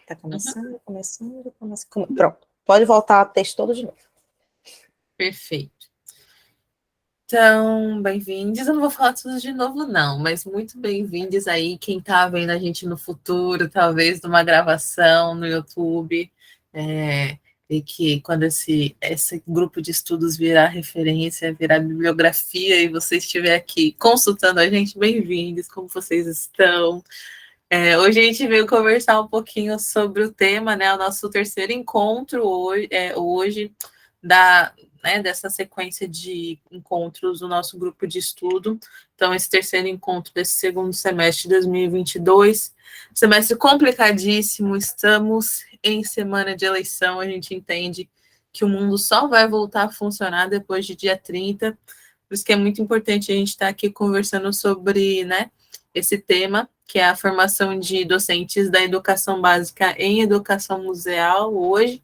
Tá começando. Pronto, pode voltar a texto todo de novo. Perfeito. Então, bem-vindos. Eu não vou falar tudo de novo, não, mas muito bem-vindos aí, quem tá vendo a gente no futuro, talvez numa gravação no YouTube, e que quando esse grupo de estudos virar referência, virar bibliografia, e você estiver aqui consultando a gente, bem-vindos, como vocês estão? Hoje a gente veio conversar um pouquinho sobre o tema, né? O nosso terceiro encontro hoje dessa sequência de encontros do nosso grupo de estudo. Então, esse terceiro encontro desse segundo semestre de 2022, semestre complicadíssimo, estamos em semana de eleição, a gente entende que o mundo só vai voltar a funcionar depois de dia 30, por isso que é muito importante a gente estar aqui conversando sobre, né, esse tema, que é a formação de docentes da educação básica em educação museal hoje,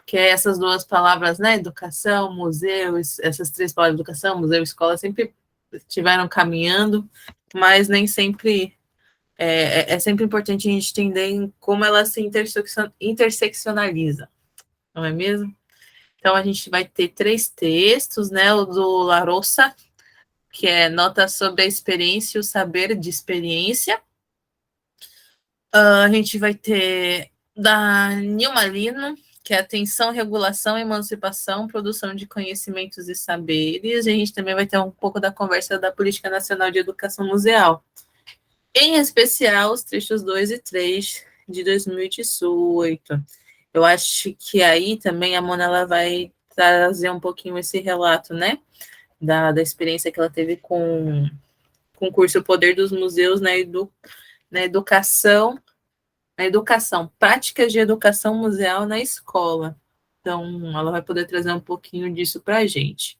que é essas duas palavras, né, educação, museu, essas três palavras, educação, museu, escola, sempre estiveram caminhando, mas nem sempre, é sempre importante a gente entender como ela se interseccionaliza, não é mesmo? Então, a gente vai ter 3 textos, né, o do Larossa, que é Nota sobre a Experiência e o Saber de Experiência. A gente vai ter da Nilma Lino, que é Atenção, Regulação, Emancipação, Produção de Conhecimentos e Saberes. E a gente também vai ter um pouco da conversa da Política Nacional de Educação Museal. Em especial, os trechos 2 e 3 de 2018. Eu acho que aí também a Mona ela vai trazer um pouquinho esse relato, né? Da experiência que ela teve com o curso O Poder dos Museus na educação, práticas de educação museal na escola. Então, ela vai poder trazer um pouquinho disso para a gente.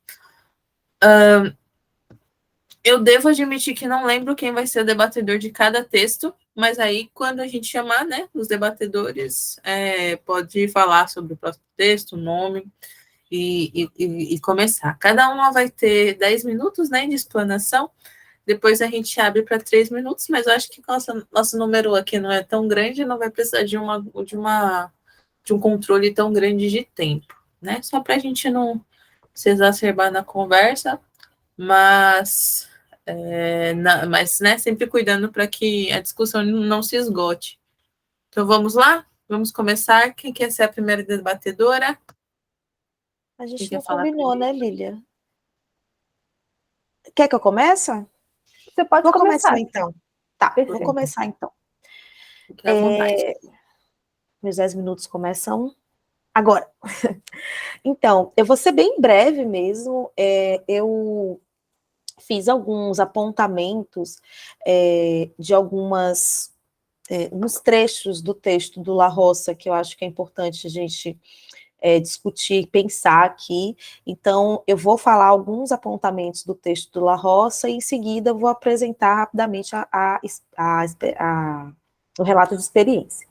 Eu devo admitir que não lembro quem vai ser o debatedor de cada texto, mas aí, quando a gente chamar, né, os debatedores, pode falar sobre o próximo texto, o nome, e começar. Cada uma vai ter 10 minutos, né, de explanação, depois a gente abre para 3 minutos, mas eu acho que nosso número aqui não é tão grande, não vai precisar de um controle tão grande de tempo, né? Só para a gente não se exacerbar na conversa, mas, né, sempre cuidando para que a discussão não se esgote. Então vamos lá? Vamos começar? Quem quer ser a primeira debatedora? A gente não combinou, né, Lília? Quer que eu comece? Você pode começar então. Tá, perfeito. Vou começar então. Fique à vontade. Meus 10 minutos começam agora. Então, eu vou ser bem breve mesmo. Eu fiz alguns apontamentos de uns trechos do texto do La Roça, que eu acho que é importante a gente discutir, pensar aqui. Então, eu vou falar alguns apontamentos do texto do La Roça e, em seguida, eu vou apresentar rapidamente o relato de experiência.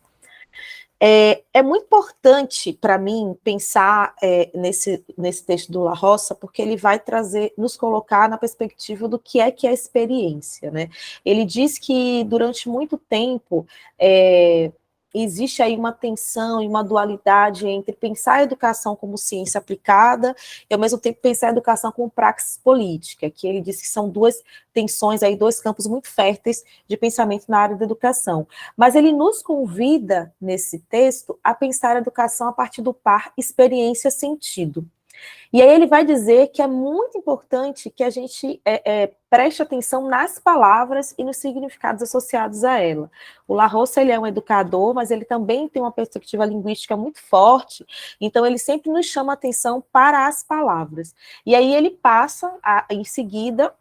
É muito importante para mim pensar nesse texto do La Roça, porque ele vai nos colocar na perspectiva do que é a experiência, né? Ele diz que durante muito tempo existe aí uma tensão e uma dualidade entre pensar a educação como ciência aplicada e, ao mesmo tempo, pensar a educação como praxis política, que ele diz que são duas tensões, aí, dois campos muito férteis de pensamento na área da educação. Mas ele nos convida, nesse texto, a pensar a educação a partir do par experiência-sentido. E aí ele vai dizer que é muito importante que a gente preste atenção nas palavras e nos significados associados a ela. O La Roça, ele é um educador, mas ele também tem uma perspectiva linguística muito forte, então ele sempre nos chama atenção para as palavras. E aí ele passa, em seguida,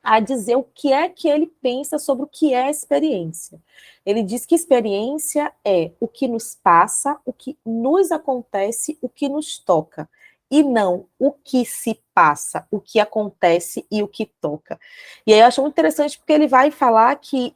a dizer o que é que ele pensa sobre o que é experiência. Ele diz que experiência é o que nos passa, o que nos acontece, o que nos toca, e não o que se passa, o que acontece e o que toca. E aí eu acho muito interessante porque ele vai falar que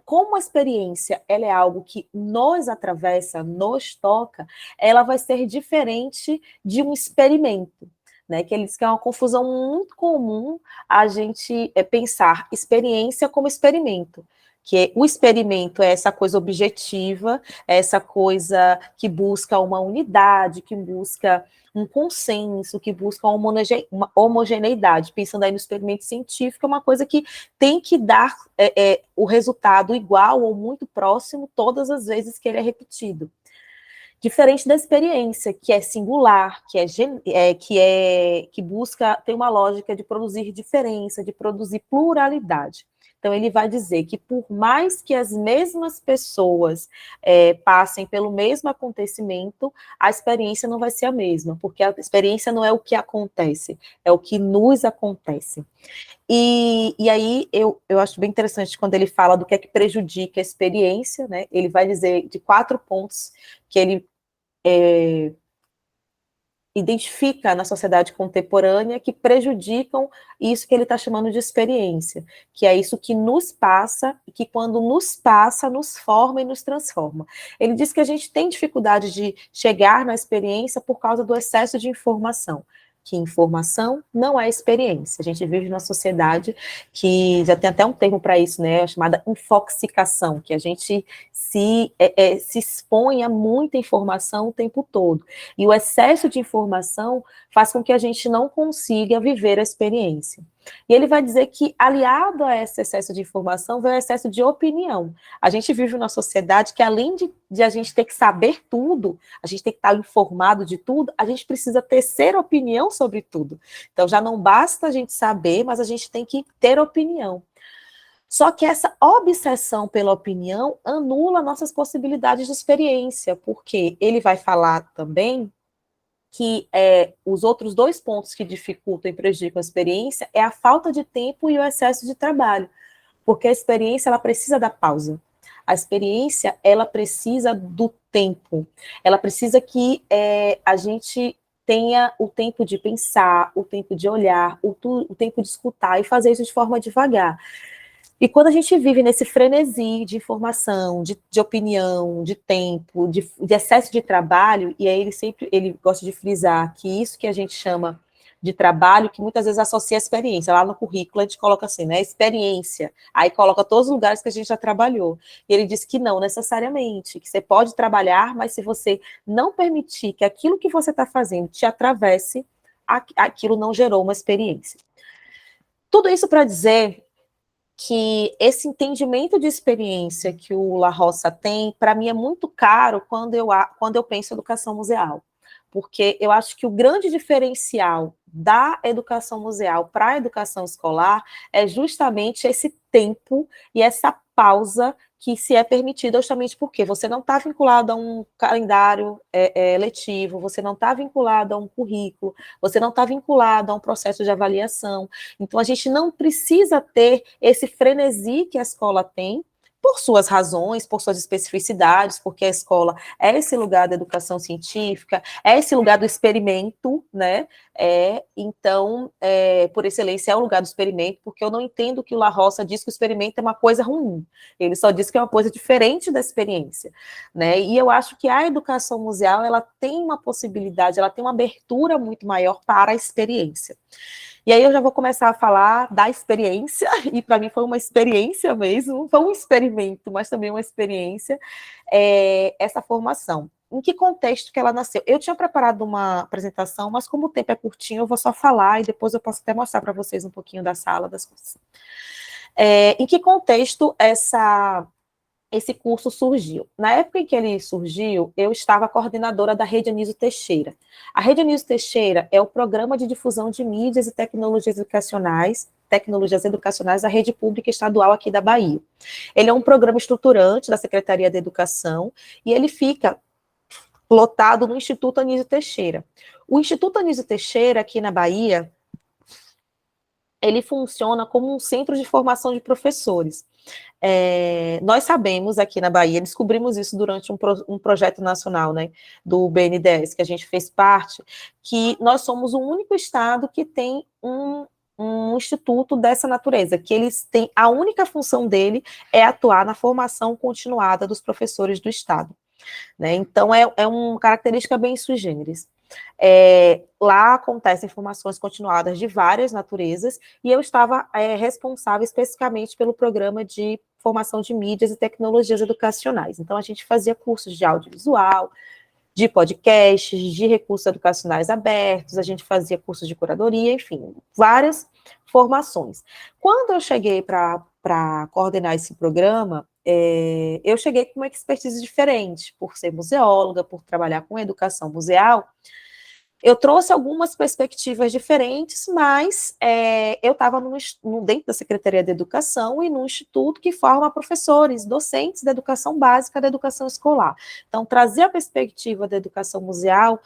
como a experiência ela é algo que nos atravessa, nos toca, ela vai ser diferente de um experimento. Né, que ele diz que é uma confusão muito comum a gente pensar experiência como experimento. que o experimento é essa coisa objetiva, é essa coisa que busca uma unidade, que busca um consenso, que busca uma homogeneidade. Pensando aí no experimento científico, é uma coisa que tem que dar o resultado igual ou muito próximo todas as vezes que ele é repetido. Diferente da experiência, que é singular, que busca, tem uma lógica de produzir diferença, de produzir pluralidade. Então, ele vai dizer que por mais que as mesmas pessoas passem pelo mesmo acontecimento, a experiência não vai ser a mesma, porque a experiência não é o que acontece, é o que nos acontece. E aí eu acho bem interessante quando ele fala do que é que prejudica a experiência, né? Ele vai dizer de 4 pontos que ele identifica na sociedade contemporânea que prejudicam isso que ele está chamando de experiência, que é isso que nos passa, e que quando nos passa, nos forma e nos transforma. Ele diz que a gente tem dificuldade de chegar na experiência por causa do excesso de informação, que informação não é experiência. A gente vive numa sociedade que já tem até um termo para isso, né, chamada infoxicação, que a gente se expõe a muita informação o tempo todo. E o excesso de informação faz com que a gente não consiga viver a experiência. E ele vai dizer que, aliado a esse excesso de informação, vem o excesso de opinião. A gente vive numa sociedade que, além de a gente ter que saber tudo, a gente tem que estar informado de tudo, a gente precisa tecer opinião sobre tudo. Então, já não basta a gente saber, mas a gente tem que ter opinião. Só que essa obsessão pela opinião anula nossas possibilidades de experiência, porque ele vai falar também que os outros 2 pontos que dificultam e prejudicam a experiência é a falta de tempo e o excesso de trabalho, porque a experiência ela precisa da pausa. A experiência ela precisa do tempo, ela precisa que a gente tenha o tempo de pensar, o tempo de olhar, o tempo de escutar e fazer isso de forma devagar. E quando a gente vive nesse frenesi de informação, de opinião, de tempo, de excesso de trabalho, e aí ele gosta de frisar que isso que a gente chama de trabalho, que muitas vezes associa a experiência, lá no currículo a gente coloca assim, né, experiência, aí coloca todos os lugares que a gente já trabalhou, e ele diz que não necessariamente, que você pode trabalhar, mas se você não permitir que aquilo que você está fazendo te atravesse, aquilo não gerou uma experiência. Tudo isso para dizer que esse entendimento de experiência que o La Roça tem, para mim é muito caro quando eu penso em educação museal, porque eu acho que o grande diferencial da educação museal para a educação escolar é justamente esse tempo e essa pausa que se é permitido justamente porque você não está vinculado a um calendário letivo, você não está vinculado a um currículo, você não está vinculado a um processo de avaliação. Então, a gente não precisa ter esse frenesi que a escola tem, por suas razões, por suas especificidades, porque a escola é esse lugar da educação científica, é esse lugar do experimento, né? Então, por excelência, é o lugar do experimento, porque eu não entendo que o La Roça diz que o experimento é uma coisa ruim. Ele só diz que é uma coisa diferente da experiência, né? E eu acho que a educação museal, ela tem uma possibilidade, ela tem uma abertura muito maior para a experiência. E aí eu já vou começar a falar da experiência, e para mim foi uma experiência mesmo, foi um experimento, mas também uma experiência, essa formação. Em que contexto que ela nasceu? Eu tinha preparado uma apresentação, mas como o tempo é curtinho, eu vou só falar, e depois eu posso até mostrar para vocês um pouquinho da sala, das coisas. Em que contexto esse curso surgiu? Na época em que ele surgiu, eu estava coordenadora da Rede Anísio Teixeira. A Rede Anísio Teixeira é o programa de difusão de mídias e tecnologias educacionais da rede pública estadual aqui da Bahia. Ele é um programa estruturante da Secretaria de Educação e ele fica lotado no Instituto Anísio Teixeira. O Instituto Anísio Teixeira, aqui na Bahia, ele funciona como um centro de formação de professores. Nós sabemos aqui na Bahia, descobrimos isso durante um projeto nacional, né, do BNDES, que a gente fez parte, que nós somos o único estado que tem um instituto dessa natureza, que eles têm, a única função dele é atuar na formação continuada dos professores do estado, né, então é uma característica bem sui generis. Lá acontecem formações continuadas de várias naturezas, e eu estava responsável especificamente pelo programa de formação de mídias e tecnologias educacionais. Então, a gente fazia cursos de audiovisual, de podcasts, de recursos educacionais abertos, a gente fazia cursos de curadoria, enfim, várias formações. Quando eu cheguei para coordenar esse programa, eu cheguei com uma expertise diferente, por ser museóloga, por trabalhar com educação museal. Eu trouxe algumas perspectivas diferentes, mas eu estava dentro da Secretaria de Educação e num instituto que forma professores, docentes da educação básica, da educação escolar. Então, trazer a perspectiva da educação museal,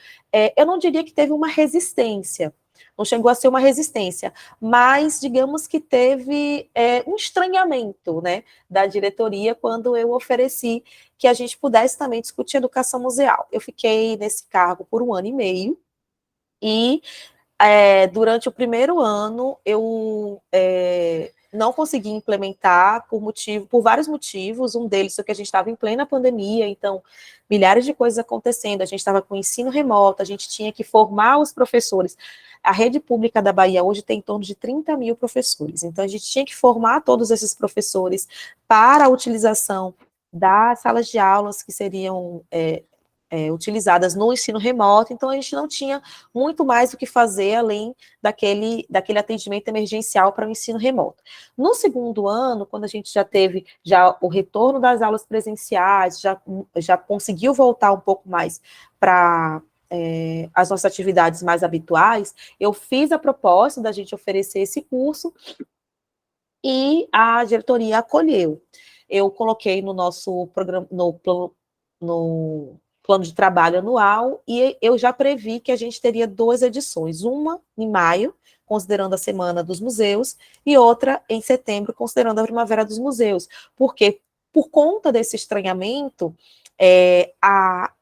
eu não diria que teve uma resistência, não chegou a ser uma resistência, mas digamos que teve um estranhamento, né, da diretoria quando eu ofereci que a gente pudesse também discutir educação museal. Eu fiquei nesse cargo por 1 ano e meio, e durante o primeiro ano eu não consegui implementar por vários motivos. Um deles foi que a gente estava em plena pandemia, então milhares de coisas acontecendo, a gente estava com ensino remoto, a gente tinha que formar os professores. A rede pública da Bahia hoje tem em torno de 30 mil professores, então a gente tinha que formar todos esses professores para a utilização das salas de aulas que seriam utilizadas no ensino remoto, então a gente não tinha muito mais o que fazer além daquele atendimento emergencial para o ensino remoto. No segundo ano, quando a gente já teve o retorno das aulas presenciais, já conseguiu voltar um pouco mais para as nossas atividades mais habituais, eu fiz a proposta da gente oferecer esse curso e a diretoria acolheu. Eu coloquei no nosso programa, no plano de trabalho anual, e eu já previ que a gente teria 2 edições, uma em maio, considerando a Semana dos Museus, e outra em setembro, considerando a Primavera dos Museus, porque, por conta desse estranhamento, a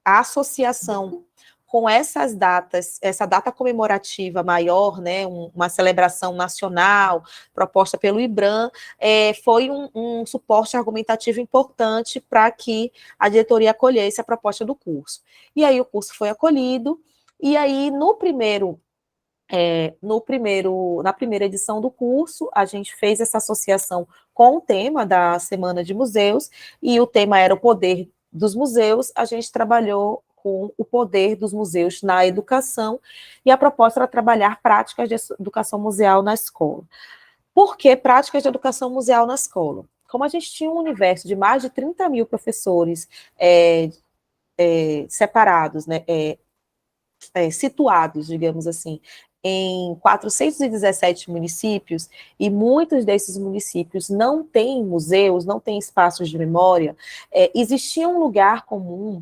associação com essas datas, essa data comemorativa maior, né, uma celebração nacional proposta pelo IBRAM, foi um suporte argumentativo importante para que a diretoria acolhesse a proposta do curso. E aí o curso foi acolhido, e aí na primeira edição do curso, a gente fez essa associação com o tema da Semana de Museus, e o tema era o poder dos museus. A gente trabalhou com o poder dos museus na educação, e a proposta era trabalhar práticas de educação museal na escola. Por que práticas de educação museal na escola? Como a gente tinha um universo de mais de 30 mil professores separados, né, situados, digamos assim, em 417 municípios, e muitos desses municípios não têm museus, não têm espaços de memória, existia um lugar comum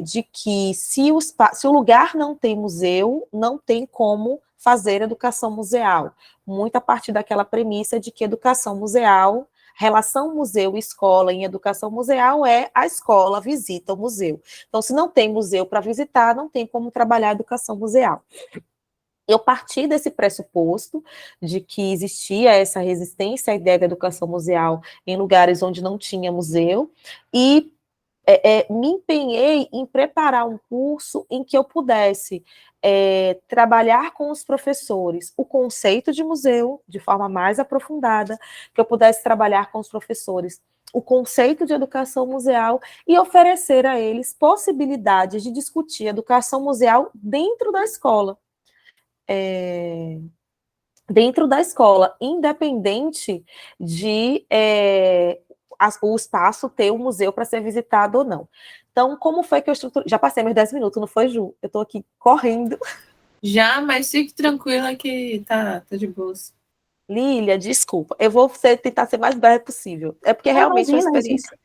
de que se o lugar não tem museu, não tem como fazer educação museal. Muito a partir daquela premissa de que educação museal, relação museu-escola em educação museal a escola visita o museu. Então, se não tem museu para visitar, não tem como trabalhar a educação museal. Eu parti desse pressuposto de que existia essa resistência à ideia da educação museal em lugares onde não tinha museu, e me empenhei em preparar um curso em que eu pudesse trabalhar com os professores o conceito de museu de forma mais aprofundada, que eu pudesse trabalhar com os professores o conceito de educação museal e oferecer a eles possibilidades de discutir educação museal dentro da escola. Independente de o espaço ter um museu para ser visitado ou não. Então, como foi que eu estruturei? Já passei meus 10 minutos, não foi, Ju? Eu estou aqui correndo. Já, mas fique tranquila que tá de boas. Lília, desculpa. Eu vou tentar ser mais breve possível. É porque realmente é uma experiência.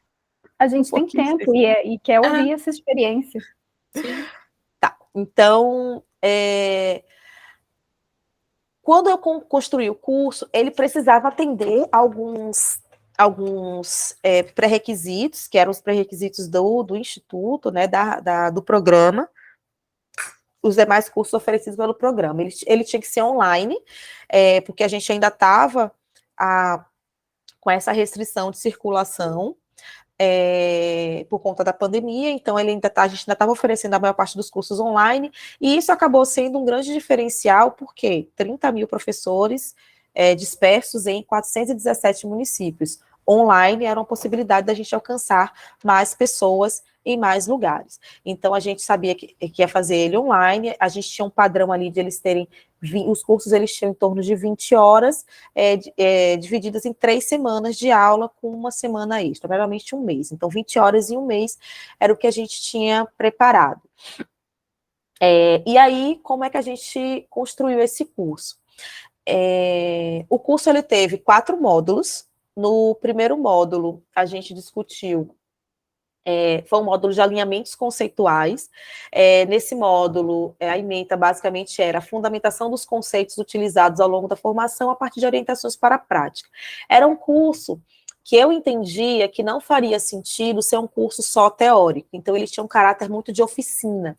A gente tem tempo e quer ouvir essa experiência. Sim. Tá, então... Quando eu construí o curso, ele precisava atender alguns pré-requisitos, que eram os pré-requisitos do Instituto, né, do programa, os demais cursos oferecidos pelo programa. Ele tinha que ser online, porque a gente ainda estava com essa restrição de circulação, por conta da pandemia, então a gente ainda estava oferecendo a maior parte dos cursos online, e isso acabou sendo um grande diferencial, porque 30 mil professores dispersos em 417 municípios. Online era uma possibilidade da gente alcançar mais pessoas em mais lugares. Então, a gente sabia que ia fazer ele online, a gente tinha um padrão ali de eles terem, os cursos eles tinham em torno de 20 horas, divididas em 3 semanas de aula, com uma semana extra, geralmente um mês. Então, 20 horas em um mês era o que a gente tinha preparado. E aí, como é que a gente construiu esse curso? O curso ele teve 4 módulos. No primeiro módulo, a gente discutiu, foi um módulo de alinhamentos conceituais. Nesse módulo, a ementa basicamente era a fundamentação dos conceitos utilizados ao longo da formação a partir de orientações para a prática. Era um curso que eu entendia que não faria sentido ser um curso só teórico, então ele tinha um caráter muito de oficina.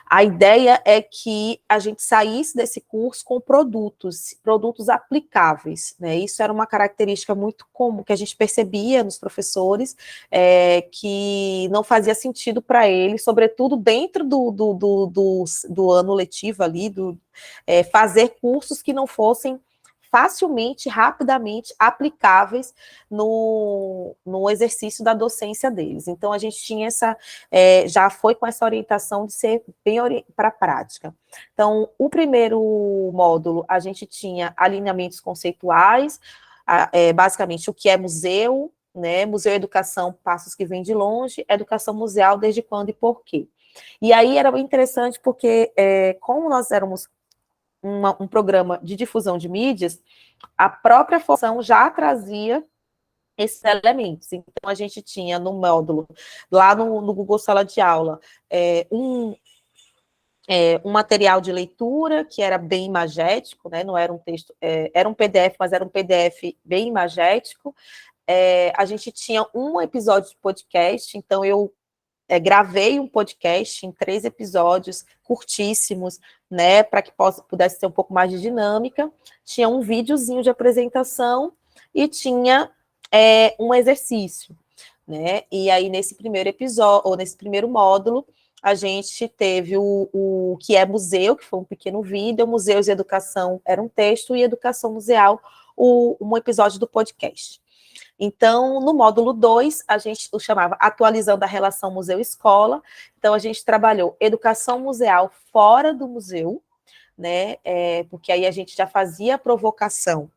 A ideia é que a gente saísse desse curso com produtos aplicáveis, né? Isso era uma característica muito comum, que a gente percebia nos professores, que não fazia sentido para eles, sobretudo dentro do ano letivo ali, fazer cursos que não fossem facilmente, rapidamente aplicáveis no exercício da docência deles. Então, a gente tinha já foi com essa orientação de ser bem para a prática. Então, o primeiro módulo, a gente tinha alinhamentos conceituais, basicamente o que é museu, né? Museu e educação, passos que vêm de longe, educação museal, desde quando e por quê. E aí era interessante porque, como nós éramos um programa de difusão de mídias, a própria formação já trazia esses elementos. Então, a gente tinha no módulo, lá no Google Sala de Aula, um material de leitura, que era bem imagético, né? Não era um texto, era um PDF, mas era um PDF bem imagético. A gente tinha um episódio de podcast, então eu gravei um podcast em 3 episódios curtíssimos, né, para que pudesse ter um pouco mais de dinâmica. Tinha um videozinho de apresentação e tinha um exercício, né? E aí, nesse primeiro episódio, ou nesse primeiro módulo, a gente teve o que é museu, que foi um pequeno vídeo, museus e educação era um texto, e educação museal, um episódio do podcast. Então, no módulo 2, a gente o chamava Atualizando a Relação Museu-Escola. Então, a gente trabalhou educação museal fora do museu, né? Porque aí a gente já fazia a provocação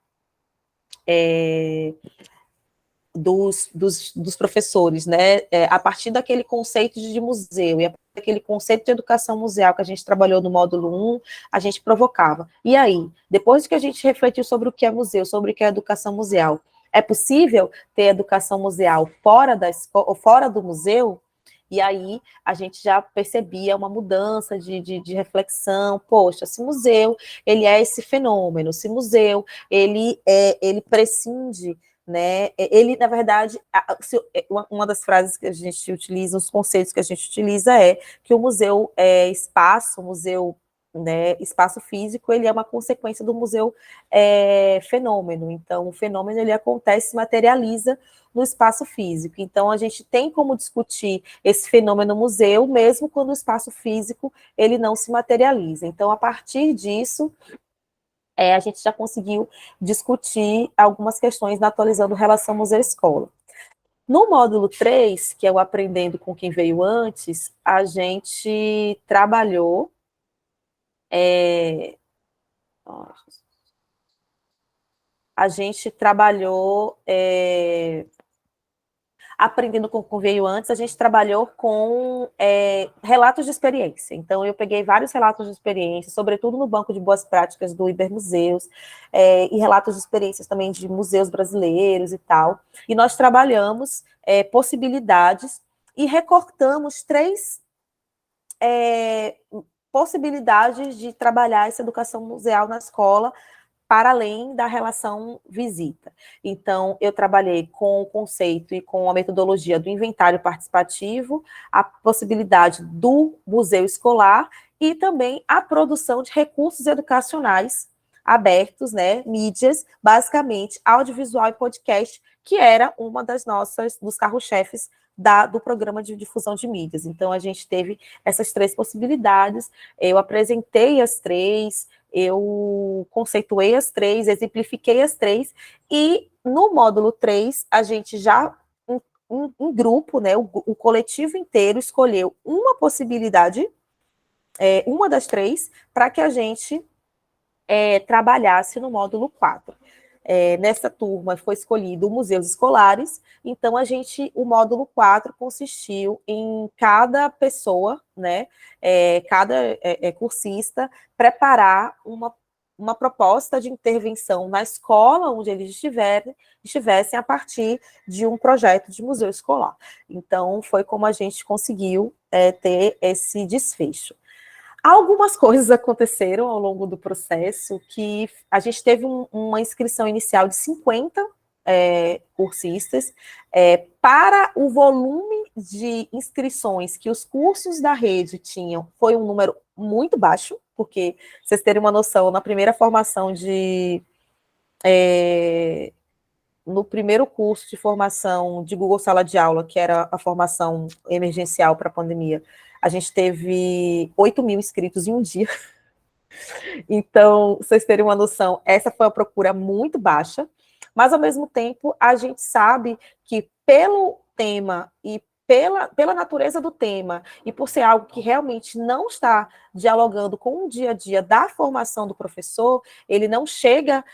dos professores, né? A partir daquele conceito de museu e a partir daquele conceito de educação museal que a gente trabalhou no módulo 1, a gente provocava. E aí, depois que a gente refletiu sobre o que é museu, sobre o que é educação museal, é possível ter educação museal fora da escola, fora do museu? E aí a gente já percebia uma mudança de reflexão. Poxa, se museu ele é esse fenômeno, se museu ele prescinde, né? Ele, na verdade, uma das frases que a gente utiliza, os conceitos que a gente utiliza é que o museu é espaço, o museu, né, espaço físico, ele é uma consequência do museu fenômeno. Então, o fenômeno ele acontece, se materializa no espaço físico. Então, a gente tem como discutir esse fenômeno museu, mesmo quando o espaço físico ele não se materializa. Então, a partir disso, a gente já conseguiu discutir algumas questões na Atualizando Relação Museu-Escola. No módulo 3, que é o Aprendendo com Quem Veio Antes, a gente trabalhou Aprendendo com quem veio antes, a gente trabalhou com relatos de experiência. Então, eu peguei vários relatos de experiência, sobretudo no Banco de Boas Práticas do Ibermuseus, e relatos de experiências também de museus brasileiros e tal. E nós trabalhamos possibilidades e recortamos 3 possibilidades de trabalhar essa educação museal na escola, para além da relação visita. Então, eu trabalhei com o conceito e com a metodologia do inventário participativo, a possibilidade do museu escolar e também a produção de recursos educacionais abertos, né, mídias, basicamente audiovisual e podcast, que era uma dos carro-chefes do programa de difusão de mídias. Então, a gente teve essas 3 possibilidades, eu apresentei as 3, eu conceituei as 3, exemplifiquei as 3, e no módulo 3, a gente já, em grupo, né, o coletivo inteiro escolheu uma possibilidade, uma das 3, para que a gente trabalhasse no módulo 4. Nessa turma foi escolhido museus escolares, então o módulo 4 consistiu em cada pessoa, né, cada cursista, preparar uma proposta de intervenção na escola onde eles estivessem a partir de um projeto de museu escolar. Então, foi como a gente conseguiu ter esse desfecho. Algumas coisas aconteceram ao longo do processo, que a gente teve uma inscrição inicial de 50 cursistas. Para o volume de inscrições que os cursos da rede tinham, foi um número muito baixo, porque, vocês terem uma noção, na primeira formação no primeiro curso de formação de Google Sala de Aula, que era a formação emergencial para a pandemia, a gente teve 8 mil inscritos em um dia. Então, vocês terem uma noção, essa foi uma procura muito baixa, mas, ao mesmo tempo, a gente sabe que, pelo tema e pela natureza do tema, e por ser algo que realmente não está dialogando com o dia a dia da formação do professor, ele não chega,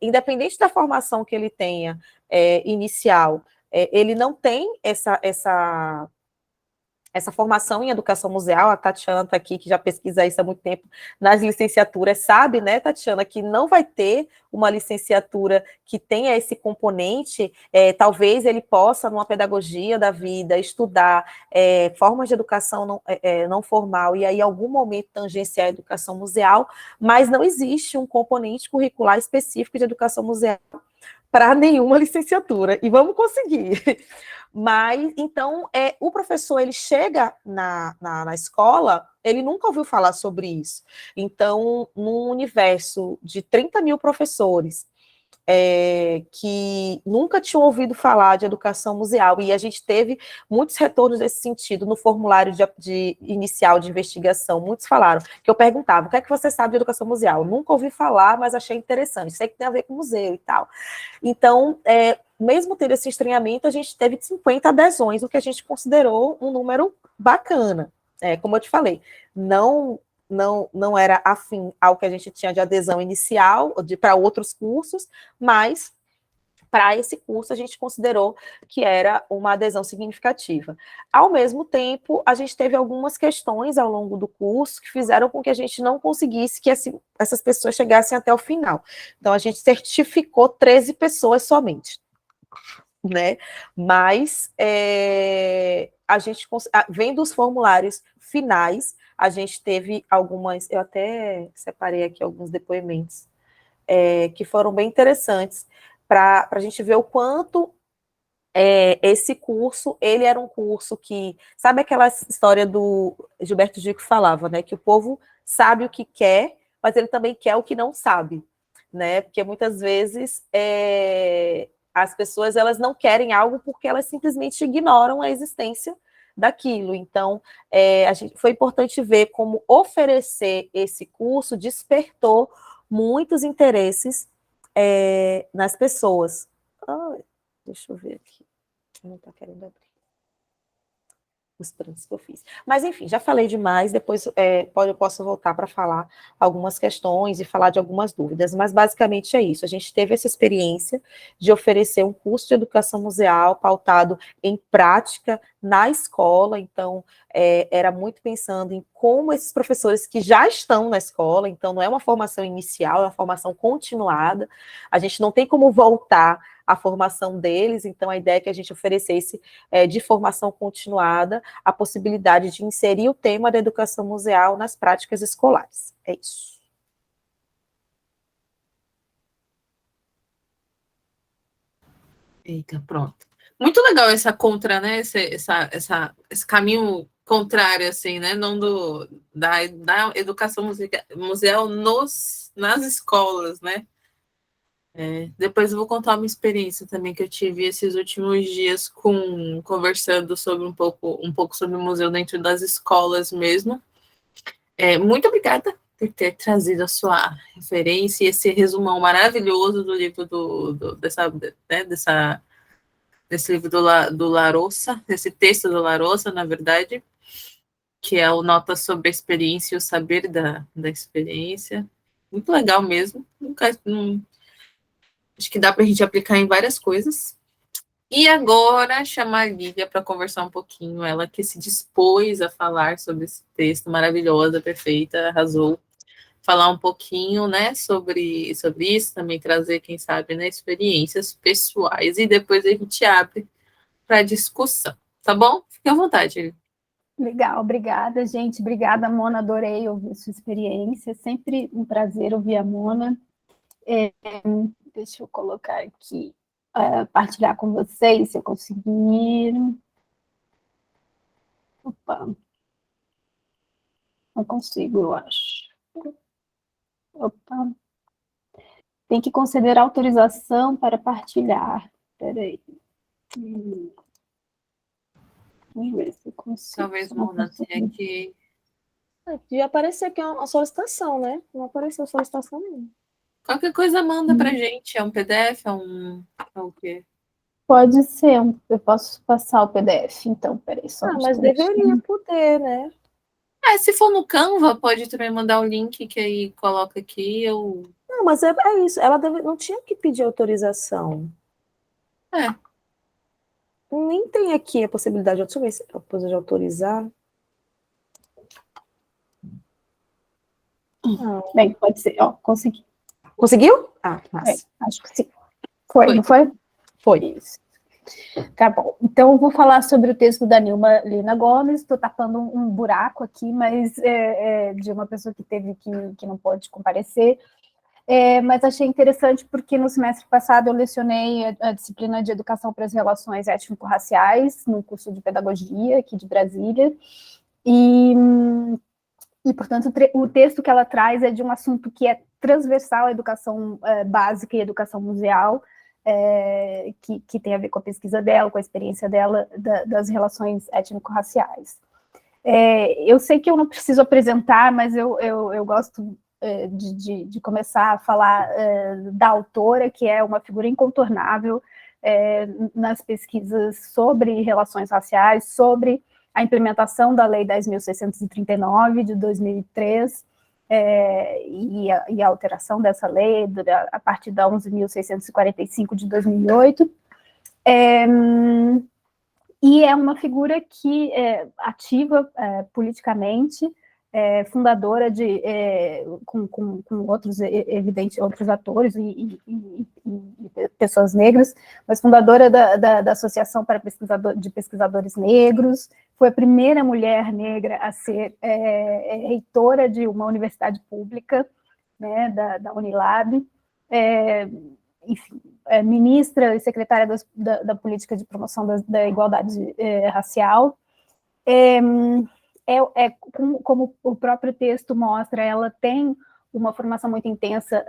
independente da formação que ele tenha inicial, ele não tem essa formação em educação museal. A Tatiana está aqui, que já pesquisa isso há muito tempo nas licenciaturas, sabe, né, Tatiana, que não vai ter uma licenciatura que tenha esse componente. Talvez ele possa, numa pedagogia da vida, estudar formas de educação não formal, e aí, em algum momento, tangenciar a educação museal, mas não existe um componente curricular específico de educação museal para nenhuma licenciatura, e vamos conseguir. Mas, então, o professor, ele chega na escola, ele nunca ouviu falar sobre isso. Então, num universo de 30 mil professores, que nunca tinham ouvido falar de educação museal, e a gente teve muitos retornos nesse sentido no formulário de inicial de investigação. Muitos falaram, que eu perguntava, o que é que você sabe de educação museal? Nunca ouvi falar, mas achei interessante, sei que tem a ver com museu e tal. Então, mesmo tendo esse estranhamento, a gente teve 50 adesões, o que a gente considerou um número bacana. Como eu te falei, não era afim ao que a gente tinha de adesão inicial, para outros cursos, mas para esse curso a gente considerou que era uma adesão significativa. Ao mesmo tempo, a gente teve algumas questões ao longo do curso que fizeram com que a gente não conseguisse que essas pessoas chegassem até o final. Então, a gente certificou 13 pessoas somente, né? Mas a gente, vendo os formulários finais, a gente teve algumas, eu até separei aqui alguns depoimentos, que foram bem interessantes, para a gente ver o quanto esse curso, ele era um curso que, sabe aquela história do Gilberto Gil que falava, né, que o povo sabe o que quer, mas ele também quer o que não sabe, né, porque muitas vezes as pessoas, elas não querem algo porque elas simplesmente ignoram a existência daquilo. Então, foi importante ver como oferecer esse curso despertou muitos interesses nas pessoas. Deixa eu ver aqui. Não está querendo abrir os prints que eu fiz. Mas, enfim, já falei demais, depois eu posso voltar para falar algumas questões e falar de algumas dúvidas, mas basicamente é isso. A gente teve essa experiência de oferecer um curso de educação museal pautado em prática na escola, então era muito pensando em como esses professores que já estão na escola, então não é uma formação inicial, é uma formação continuada, a gente não tem como voltar à formação deles, então a ideia é que a gente oferecesse de formação continuada a possibilidade de inserir o tema da educação museal nas práticas escolares. É isso. Eita, pronto. Muito legal essa contra, né? Esse caminho contrário, assim, né? Não da educação museal nas escolas, né? Depois eu vou contar uma experiência também que eu tive esses últimos dias conversando sobre um pouco sobre o museu dentro das escolas mesmo. Muito obrigada por ter trazido a sua referência e esse resumão maravilhoso do livro desse livro do Larossa, desse texto do Larossa, na verdade, que é o Nota sobre a Experiência e o Saber da Experiência. Muito legal mesmo. Acho que dá para a gente aplicar em várias coisas. E agora, chamar a Lívia para conversar um pouquinho, ela que se dispôs a falar sobre esse texto maravilhosa, perfeita, arrasou. Falar um pouquinho, né, sobre isso, também trazer, quem sabe, né, experiências pessoais, e depois a gente abre para discussão, tá bom? Fique à vontade, Lívia. Legal, obrigada, gente. Obrigada, Mona. Adorei ouvir sua experiência. Sempre um prazer ouvir a Mona. Deixa eu colocar aqui, partilhar com vocês, se eu conseguir. Opa, não consigo, eu acho. Opa. Tem que conceder autorização para partilhar. Espera aí. Vamos ver se eu consigo. Talvez, Mona, tenha que... Devia aparecer aqui uma solicitação, né? Não apareceu solicitação nenhuma. Qualquer coisa manda pra gente, é um PDF, é o quê? Pode ser, eu posso passar o PDF, então, peraí, só mas deveria poder, né? Se for no Canva, pode também mandar o link, que aí coloca aqui, Não, mas é isso, ela não tinha que pedir autorização. Nem tem aqui a possibilidade, deixa eu ver se eu posso autorizar. Não. Bem, pode ser, consegui. Conseguiu? Massa. Acho que sim. Foi, não foi? Foi. Isso. Tá bom. Então, eu vou falar sobre o texto da Nilma Lina Gomes. Estou tapando um buraco aqui, mas de uma pessoa que não pode comparecer. Mas achei interessante porque no semestre passado eu lecionei a disciplina de Educação para as Relações Étnico-Raciais, num curso de Pedagogia aqui de Brasília. E, portanto, o texto que ela traz é de um assunto que é transversal à educação básica e educação museal, que tem a ver com a pesquisa dela, com a experiência dela, das relações étnico-raciais. Eu sei que eu não preciso apresentar, mas eu gosto de começar a falar da autora, que é uma figura incontornável nas pesquisas sobre relações raciais, sobre a implementação da Lei 10.639, de 2003, e a alteração dessa lei a partir da 11.645, de 2008. E é uma figura que é ativa politicamente, fundadora com outros, evidente, outros atores e pessoas negras, mas fundadora da Associação de Pesquisadores Negros, foi a primeira mulher negra a ser reitora de uma universidade pública, né, da Unilab, enfim, ministra e secretária da Política de Promoção da Igualdade Racial. Como o próprio texto mostra, ela tem uma formação muito intensa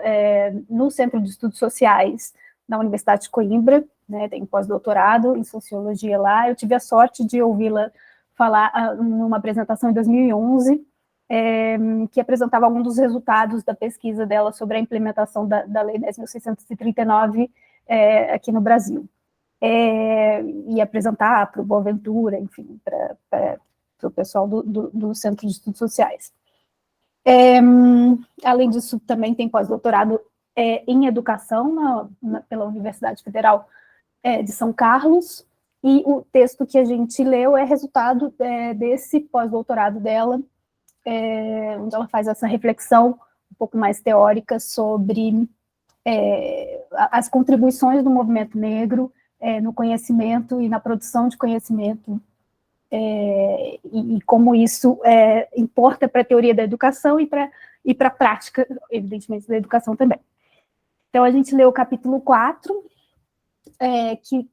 no Centro de Estudos Sociais da Universidade de Coimbra, né, tem pós-doutorado em Sociologia lá. Eu tive a sorte de ouvi-la falar numa apresentação em 2011, que apresentava alguns dos resultados da pesquisa dela sobre a implementação da Lei 10.639 aqui no Brasil. E apresentar para o Boaventura, enfim, para o pessoal do Centro de Estudos Sociais. Além disso, também tem pós-doutorado em Educação pela Universidade Federal de São Carlos, e o texto que a gente leu é resultado desse pós-doutorado dela, onde ela faz essa reflexão um pouco mais teórica sobre as contribuições do movimento negro no conhecimento e na produção de conhecimento, e como isso importa para a teoria da educação e para a prática, evidentemente, da educação também. Então, a gente leu o capítulo 4,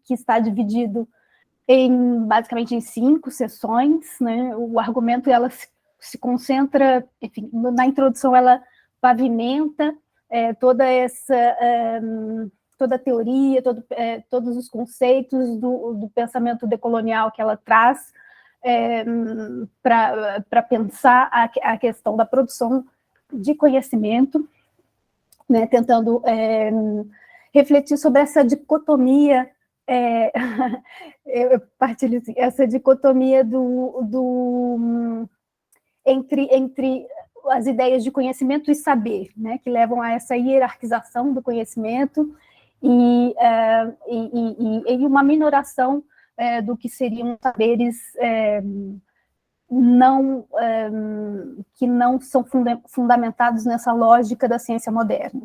que está dividido basicamente em 5 sessões, né? O argumento, ela se concentra, enfim, na introdução ela pavimenta toda a teoria, todos os conceitos do pensamento decolonial que ela traz para pensar a questão da produção de conhecimento, né, tentando refletir sobre essa dicotomia, eu partilho assim, essa dicotomia entre as ideias de conhecimento e saber, né, que levam a essa hierarquização do conhecimento e uma minoração do que seriam saberes que não são fundamentados nessa lógica da ciência moderna.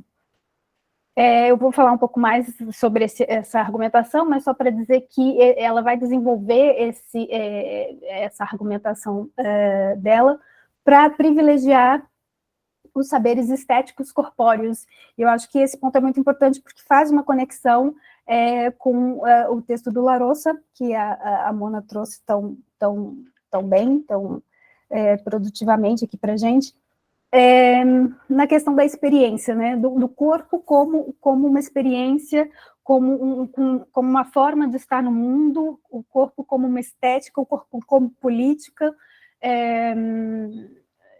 Eu vou falar um pouco mais sobre essa argumentação, mas só para dizer que ela vai desenvolver essa argumentação dela para privilegiar os saberes estéticos corpóreos. Eu acho que esse ponto é muito importante porque faz uma conexão com o texto do Larossa, que a Mona trouxe tão bem, tão produtivamente aqui para a gente, na questão da experiência, né, do corpo como uma experiência, como uma forma de estar no mundo, o corpo como uma estética, o corpo como política,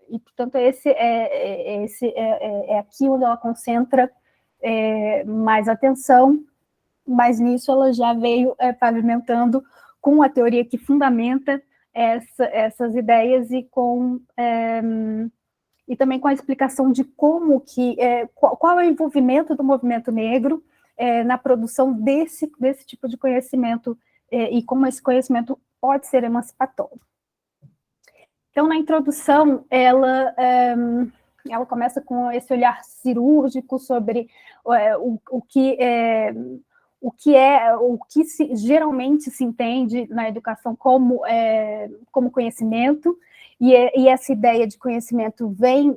e, portanto, esse é aqui onde ela concentra mais atenção, mas nisso ela já veio pavimentando com a teoria que fundamenta essas ideias e também com a explicação de como qual é o envolvimento do movimento negro na produção desse tipo de conhecimento e como esse conhecimento pode ser emancipatório. Então, na introdução, ela começa com esse olhar cirúrgico sobre o que geralmente se entende na educação como conhecimento, e essa ideia de conhecimento vem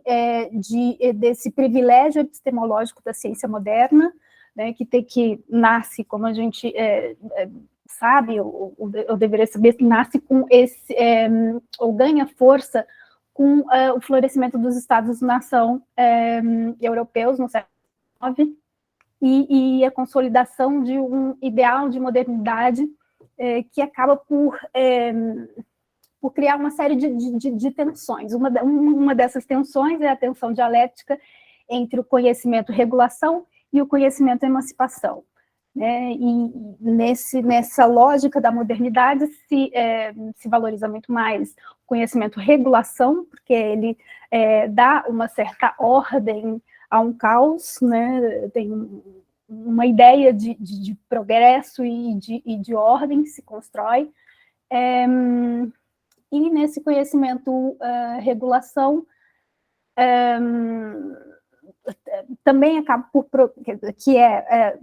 desse privilégio epistemológico da ciência moderna, né, que nasce, como a gente sabe, eu deveria saber, nasce com ou ganha força com o florescimento dos Estados-nação europeus no século XIX, e a consolidação de um ideal de modernidade que acaba por criar uma série de tensões. Uma dessas tensões é a tensão dialética entre o conhecimento regulação e o conhecimento emancipação. E nessa lógica da modernidade se valoriza muito mais o conhecimento regulação, porque ele dá uma certa ordem a um caos, né? Tem uma ideia de progresso e de ordem que se constrói, e nesse conhecimento regulação também acaba que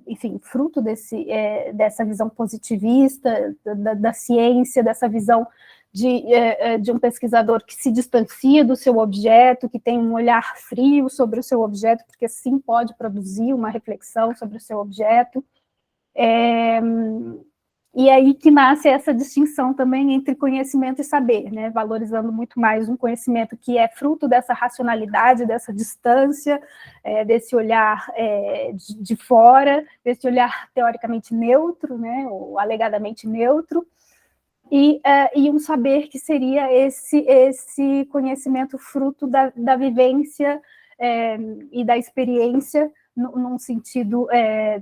enfim, fruto dessa visão positivista da ciência, dessa visão de um pesquisador que se distancia do seu objeto, que tem um olhar frio sobre o seu objeto, porque sim pode produzir uma reflexão sobre o seu objeto. E aí que nasce essa distinção também entre conhecimento e saber, né? Valorizando muito mais um conhecimento que é fruto dessa racionalidade, dessa distância, desse olhar de fora, desse olhar teoricamente neutro, né? Ou alegadamente neutro, e um saber que seria esse conhecimento fruto da vivência e da experiência, num sentido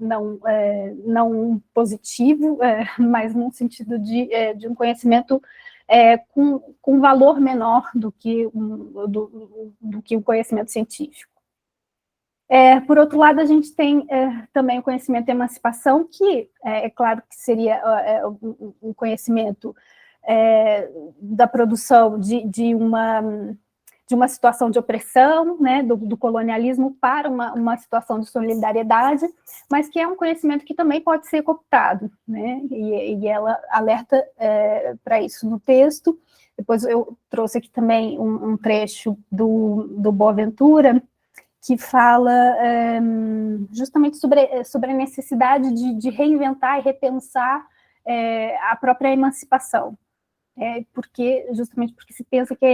não positivo, mas num sentido de um conhecimento com valor menor do que o conhecimento científico. Por outro lado, a gente tem também o conhecimento de emancipação, que é claro que seria um conhecimento da produção de uma situação de opressão, né, do colonialismo para uma situação de solidariedade, mas que é um conhecimento que também pode ser cooptado, né, e ela alerta para isso no texto. Depois eu trouxe aqui também um trecho do Boaventura, que fala justamente sobre a necessidade de reinventar e repensar a própria emancipação. Justamente porque se pensa que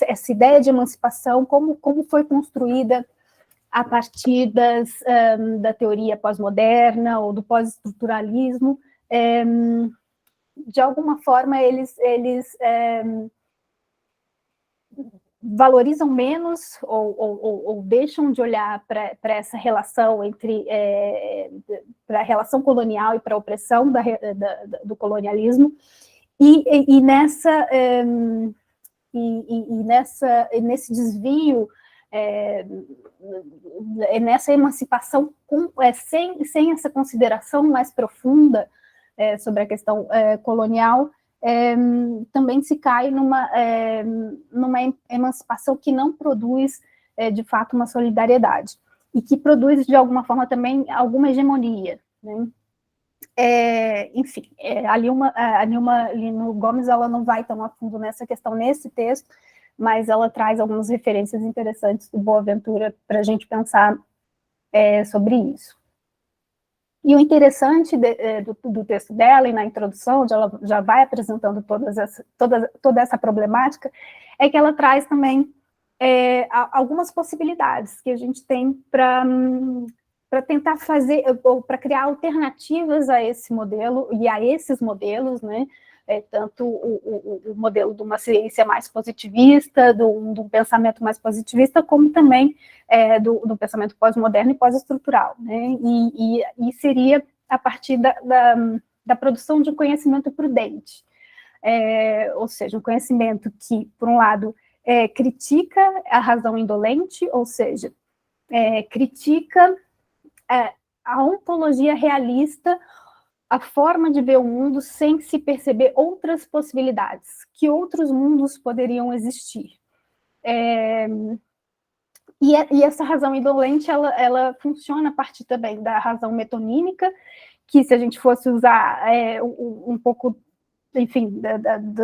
essa ideia de emancipação, como foi construída a partir da teoria pós-moderna ou do pós-estruturalismo, de alguma forma eles valorizam menos ou deixam de olhar para essa relação entre para a relação colonial e para a opressão do colonialismo, e nesse desvio, nessa emancipação sem essa consideração mais profunda sobre a questão colonial, também se cai numa emancipação que não produz, de fato, uma solidariedade, e que produz, de alguma forma, também alguma hegemonia, né? Enfim, a Nilma Lino Gomes, ela não vai tão a fundo nessa questão nesse texto, mas ela traz algumas referências interessantes do Boaventura para a gente pensar sobre isso. E o interessante do texto dela, e na introdução, onde ela já vai apresentando toda essa problemática, é que ela traz também algumas possibilidades que a gente tem para tentar fazer, ou para criar alternativas a esse modelo, e a esses modelos, né? Tanto o modelo de uma ciência mais positivista, de um pensamento mais positivista, como também do pensamento pós-moderno e pós-estrutural, né? E seria a partir da produção de um conhecimento prudente, ou seja, um conhecimento que, por um lado, critica a razão indolente, ou seja, critica a ontologia realista, a forma de ver o mundo sem se perceber outras possibilidades, que outros mundos poderiam existir. E essa razão indolente, ela funciona a partir também da razão metonímica, que, se a gente fosse usar um pouco, enfim,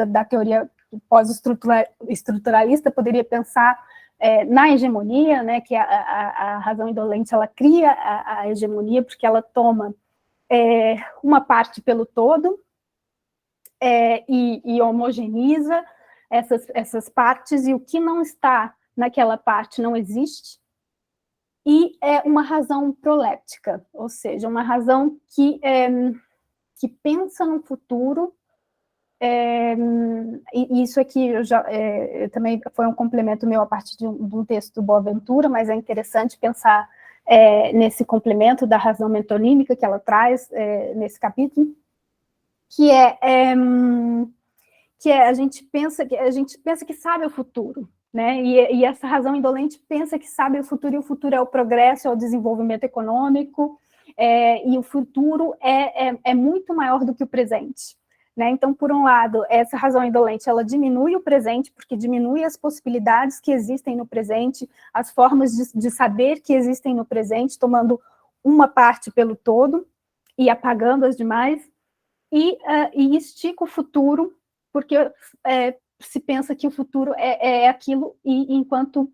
da teoria pós-estruturalista, poderia pensar na hegemonia, né, que a razão indolente, ela cria a hegemonia, porque ela toma uma parte pelo todo, e homogeneiza essas partes, e o que não está naquela parte não existe, e é uma razão proléptica, ou seja, uma razão que pensa no futuro, e isso aqui também foi um complemento meu a partir de um texto do Boaventura, mas é interessante pensar nesse complemento da razão metonímica que ela traz nesse capítulo, que a gente pensa que sabe o futuro, né? E essa razão indolente pensa que sabe o futuro, e o futuro é o progresso, é o desenvolvimento econômico, e o futuro é muito maior do que o presente, né? Então, por um lado, essa razão indolente, ela diminui o presente, porque diminui as possibilidades que existem no presente, as formas de saber que existem no presente, tomando uma parte pelo todo e apagando as demais, e estica o futuro, porque se pensa que o futuro é aquilo, e enquanto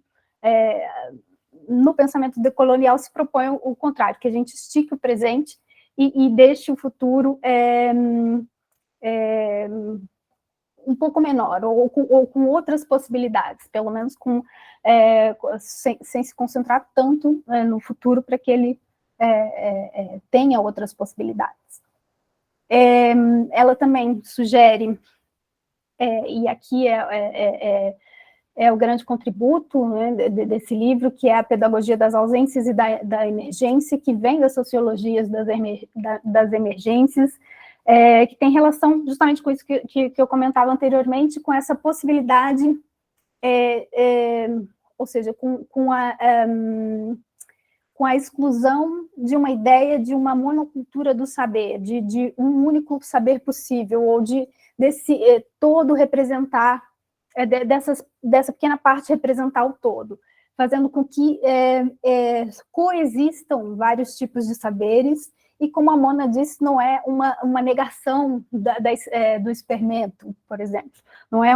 no pensamento decolonial se propõe o contrário, que a gente estique o presente e deixe o futuro um pouco menor, ou com outras possibilidades, pelo menos sem se concentrar tanto no futuro, para que ele tenha outras possibilidades. Ela também sugere, e aqui é o grande contributo, né, desse livro, que é a pedagogia das ausências e da emergência, que vem das sociologias das emergências, que tem relação justamente com isso que eu comentava anteriormente, com essa possibilidade, ou seja, com a exclusão de uma ideia de uma monocultura do saber, de um único saber possível, ou desse todo representar, dessa pequena parte representar o todo, fazendo com que coexistam vários tipos de saberes, e, como a Mona disse, não é uma negação do experimento, por exemplo. Não é,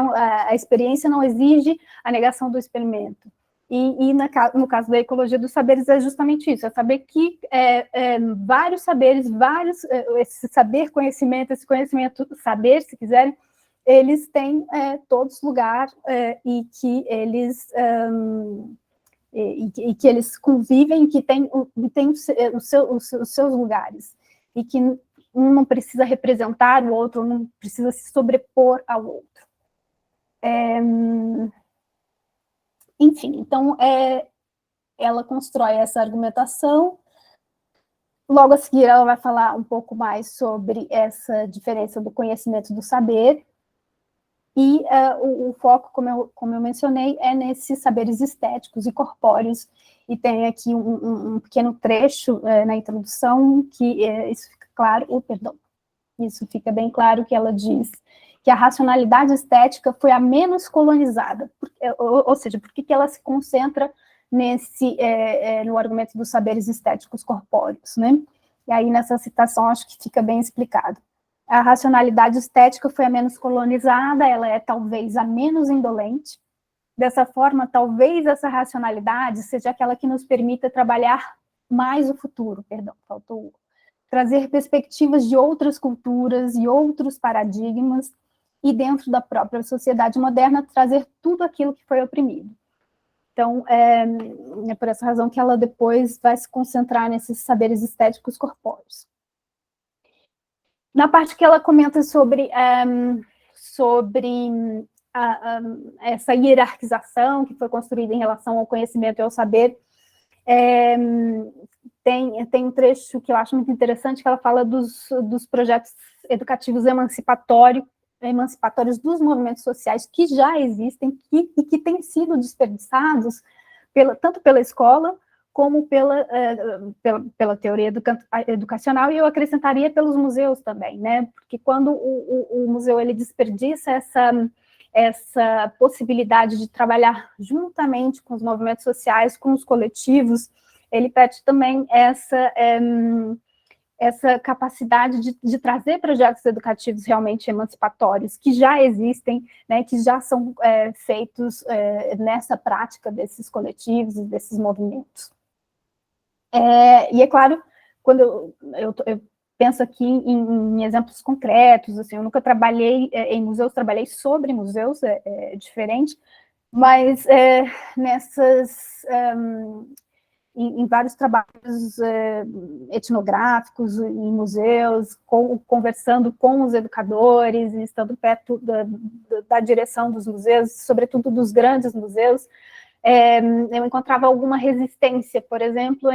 a experiência não exige a negação do experimento. E no caso da ecologia dos saberes é justamente isso, é saber que vários saberes, esse saber, conhecimento, esse conhecimento, saber, se quiserem, eles têm todos lugar, e que eles... E que eles convivem, que tem os seus lugares, e que um não precisa representar o outro, não precisa se sobrepor ao outro. Enfim, então, ela constrói essa argumentação. Logo a seguir, ela vai falar um pouco mais sobre essa diferença do conhecimento do saber, e o foco, como eu mencionei, é nesses saberes estéticos e corpóreos, e tem aqui um pequeno trecho na introdução que isso fica claro, isso fica bem claro, que ela diz que a racionalidade estética foi a menos colonizada, ou seja, por que ela se concentra no argumento dos saberes estéticos corpóreos, né? E aí, nessa citação, acho que fica bem explicado. A racionalidade estética foi a menos colonizada, ela é talvez a menos indolente. Dessa forma, talvez essa racionalidade seja aquela que nos permita trabalhar mais o futuro, trazer perspectivas de outras culturas e outros paradigmas, e dentro da própria sociedade moderna, trazer tudo aquilo que foi oprimido. Então, é por essa razão que ela depois vai se concentrar nesses saberes estéticos corpóreos. Na parte que ela comenta sobre essa hierarquização que foi construída em relação ao conhecimento e ao saber, tem um trecho que eu acho muito interessante, que ela fala dos projetos educativos emancipatórios dos movimentos sociais que já existem e que têm sido desperdiçados tanto pela escola como pela teoria educacional, e eu acrescentaria pelos museus também, né? Porque quando o museu ele desperdiça essa possibilidade de trabalhar juntamente com os movimentos sociais, com os coletivos, ele perde também essa capacidade de trazer projetos educativos realmente emancipatórios, que já existem, né, que já são feitos nessa prática desses coletivos e desses movimentos. E é claro, quando eu penso aqui em exemplos concretos, assim, eu nunca trabalhei em museus, trabalhei sobre museus, diferente, mas em vários trabalhos etnográficos, em museus, conversando com os educadores, estando perto da direção dos museus, sobretudo dos grandes museus, eu encontrava alguma resistência, por exemplo,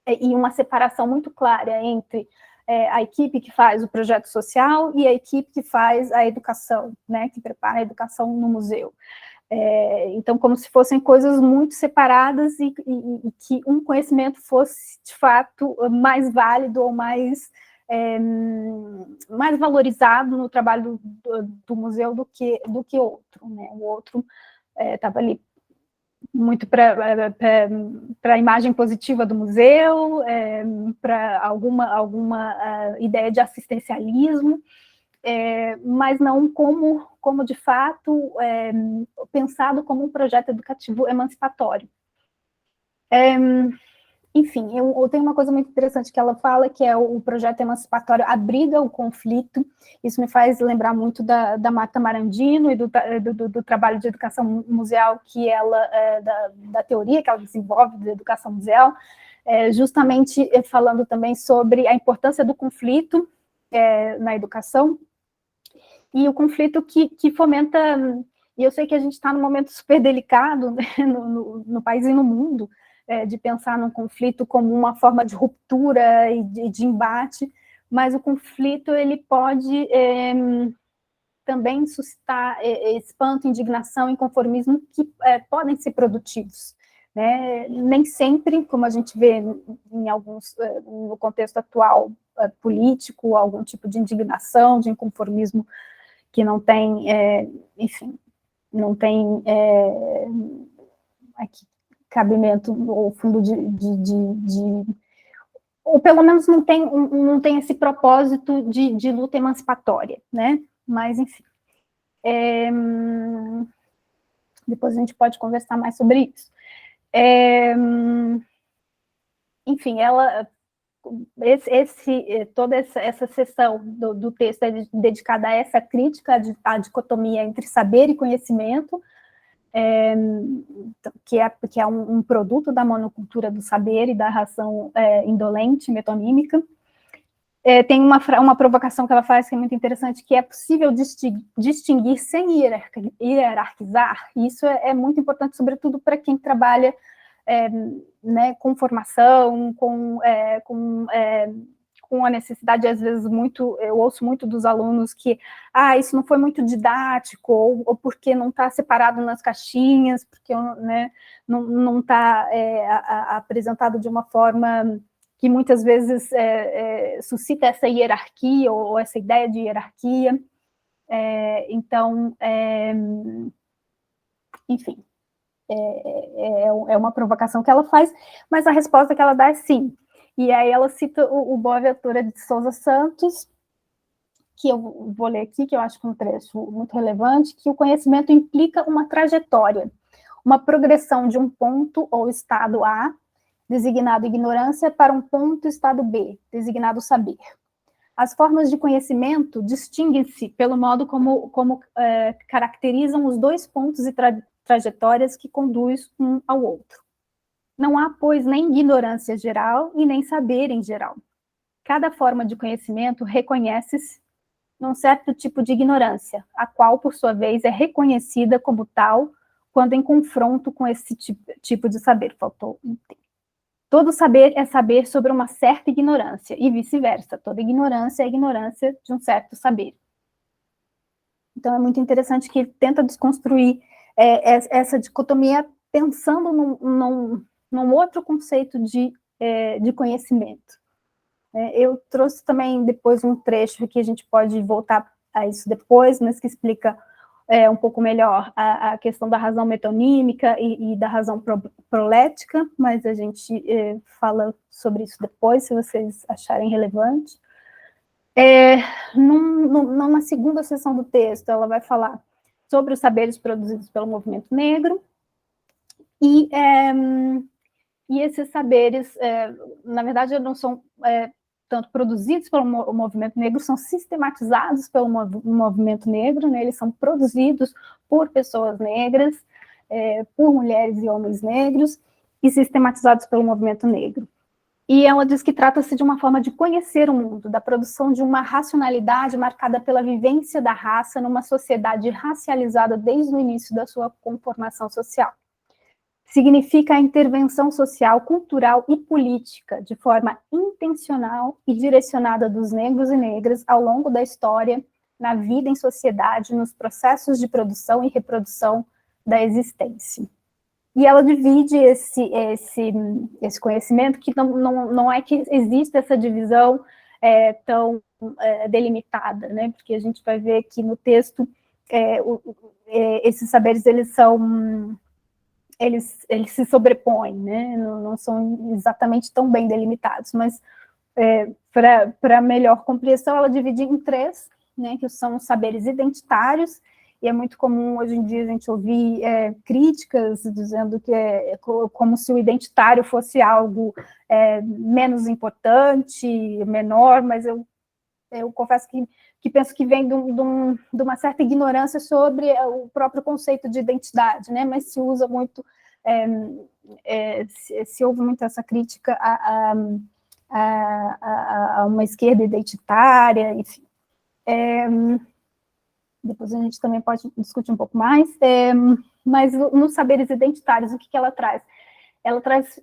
e uma separação muito clara entre a equipe que faz o projeto social e a equipe que faz a educação, né, que prepara a educação no museu. Então, como se fossem coisas muito separadas e que um conhecimento fosse, de fato, mais válido ou mais valorizado no trabalho do museu do que outro, né? O outro estava ali muito para a imagem positiva do museu, para alguma ideia de assistencialismo, mas não como de fato, pensado como um projeto educativo emancipatório. Enfim, eu tenho uma coisa muito interessante que ela fala, que é o projeto emancipatório abriga o conflito. Isso me faz lembrar muito da Marta Marandino e do trabalho de educação museal que ela, da teoria que ela desenvolve de educação museal, justamente falando também sobre a importância do conflito na educação, e o conflito que fomenta, e eu sei que a gente está num momento super delicado, né, no país e no mundo, de pensar num conflito como uma forma de ruptura e de embate, mas o conflito ele pode também suscitar espanto, indignação, inconformismo que podem ser produtivos, né? Nem sempre, como a gente vê em alguns, no contexto atual político, algum tipo de indignação, de inconformismo que não tem, enfim, não tem aqui, cabimento ou fundo ou pelo menos não tem esse propósito de luta emancipatória, né? Mas, enfim. Depois a gente pode conversar mais sobre isso. Enfim, toda essa seção do texto é dedicada a essa crítica à dicotomia entre saber e conhecimento, que é um produto da monocultura do saber e da ração indolente, metonímica. Tem uma provocação que ela faz que é muito interessante, que é possível distinguir sem hierarquizar, e isso é muito importante, sobretudo para quem trabalha né, com formação, com a necessidade, às vezes, eu ouço muito dos alunos que, isso não foi muito didático, ou porque não está separado nas caixinhas, porque né, não está apresentado de uma forma que muitas vezes suscita essa hierarquia, ou essa ideia de hierarquia. Então, enfim, é uma provocação que ela faz, mas a resposta que ela dá é sim. E aí ela cita o Boaventura de Souza Santos, que eu vou ler aqui, que eu acho que é um trecho muito relevante, que o conhecimento implica uma trajetória, uma progressão de um ponto ou estado A, designado ignorância, para um ponto estado B, designado saber. As formas de conhecimento distinguem-se pelo modo como caracterizam os dois pontos e trajetórias que conduz um ao outro. Não há, pois, nem ignorância geral e nem saber em geral. Cada forma de conhecimento reconhece-se num certo tipo de ignorância, a qual, por sua vez, é reconhecida como tal quando em confronto com esse tipo de saber. Faltou um tempo. Todo saber é saber sobre uma certa ignorância, e vice-versa. Toda ignorância é ignorância de um certo saber. Então, é muito interessante que ele tenta desconstruir essa dicotomia pensando num outro conceito de conhecimento. Eu trouxe também depois um trecho que a gente pode voltar a isso depois, mas que explica um pouco melhor a questão da razão metonímica e da razão prolética, mas a gente fala sobre isso depois, se vocês acharem relevante. Numa segunda seção do texto, ela vai falar sobre os saberes produzidos pelo movimento negro, e esses saberes, na verdade, não são tanto produzidos pelo movimento negro, são sistematizados pelo movimento negro, né? Eles são produzidos por pessoas negras, por mulheres e homens negros, e sistematizados pelo movimento negro. E ela diz que trata-se de uma forma de conhecer o mundo, da produção de uma racionalidade marcada pela vivência da raça numa sociedade racializada desde o início da sua conformação social. Significa a intervenção social, cultural e política de forma intencional e direcionada dos negros e negras ao longo da história, na vida em sociedade, nos processos de produção e reprodução da existência. E ela divide esse conhecimento, que não é que existe essa divisão tão delimitada, né? Porque a gente vai ver que no texto esses saberes eles se sobrepõem, né? Não são exatamente tão bem delimitados, mas para melhor compreensão, ela divide em três, né, que são os saberes identitários, e é muito comum hoje em dia a gente ouvir críticas dizendo que é como se o identitário fosse algo menos importante, menor, mas eu confesso que penso que vem de uma certa ignorância sobre o próprio conceito de identidade, né? Mas se usa muito, se ouve muito essa crítica a uma esquerda identitária, enfim. Depois a gente também pode discutir um pouco mais, mas nos saberes identitários, o que ela traz? Ela traz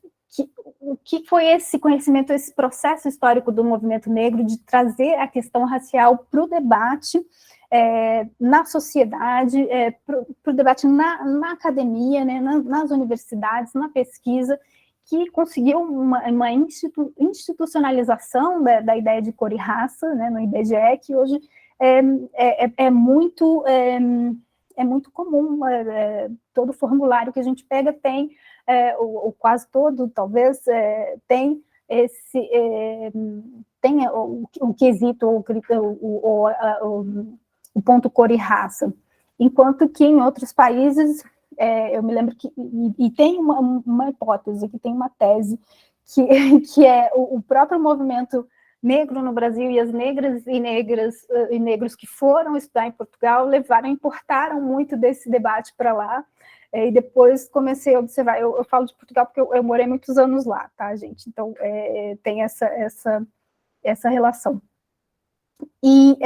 o que foi esse conhecimento, esse processo histórico do movimento negro de trazer a questão racial para o debate na sociedade, para o debate na academia, né, nas universidades, na pesquisa, que conseguiu uma institucionalização da ideia de cor e raça, né, no IBGE, que hoje é muito comum. Todo formulário que a gente pega tem, ou quase todo, talvez, tem tem o quesito, o ponto cor e raça, enquanto que em outros países, eu me lembro que, e tem uma hipótese, que tem uma tese, que é o próprio movimento negro no Brasil, e as negras e negros que foram estudar em Portugal importaram muito desse debate para lá, e depois comecei a observar. Eu falo de Portugal porque eu morei muitos anos lá, tá, gente? Então, tem essa relação. E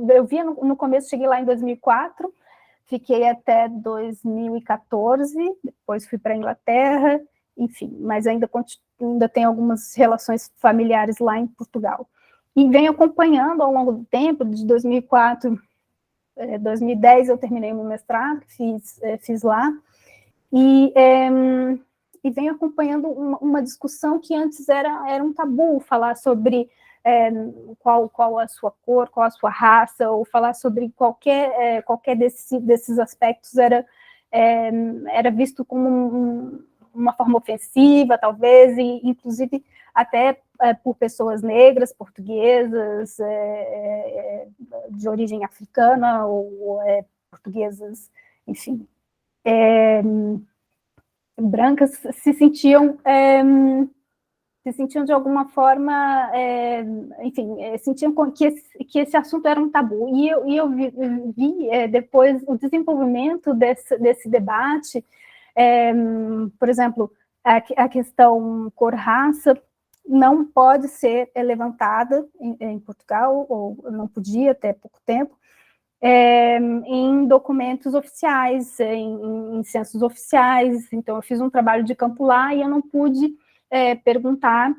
eu via no começo, cheguei lá em 2004, fiquei até 2014, depois fui para a Inglaterra, enfim, mas ainda tenho algumas relações familiares lá em Portugal. E venho acompanhando ao longo do tempo, de 2004, 2010 eu terminei o meu mestrado, fiz lá, e venho acompanhando uma discussão que antes era um tabu, falar sobre qual a sua cor, qual a sua raça, ou falar sobre qualquer desses aspectos era visto como uma forma ofensiva, talvez, e inclusive até por pessoas negras, portuguesas, de origem africana, ou portuguesas, enfim, brancas, se sentiam de alguma forma, enfim, sentiam que esse assunto era um tabu. E eu vi depois o desenvolvimento desse debate, por exemplo, a questão cor-raça não pode ser levantada em Portugal, ou não podia até pouco tempo, em documentos oficiais, em censos oficiais. Então, eu fiz um trabalho de campo lá e eu não pude perguntar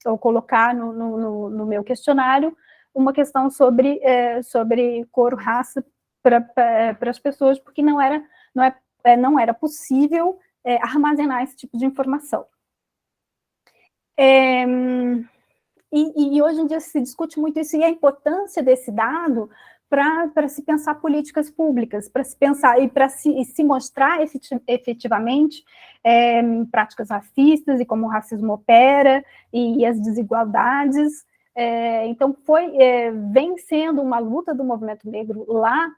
ou colocar no meu questionário uma questão sobre cor, raça para as pessoas, porque não era possível armazenar esse tipo de informação. E hoje em dia se discute muito isso, e a importância desse dado para se pensar políticas públicas, para se pensar e para se mostrar efetivamente práticas racistas e como o racismo opera e as desigualdades. Então, vem sendo uma luta do movimento negro lá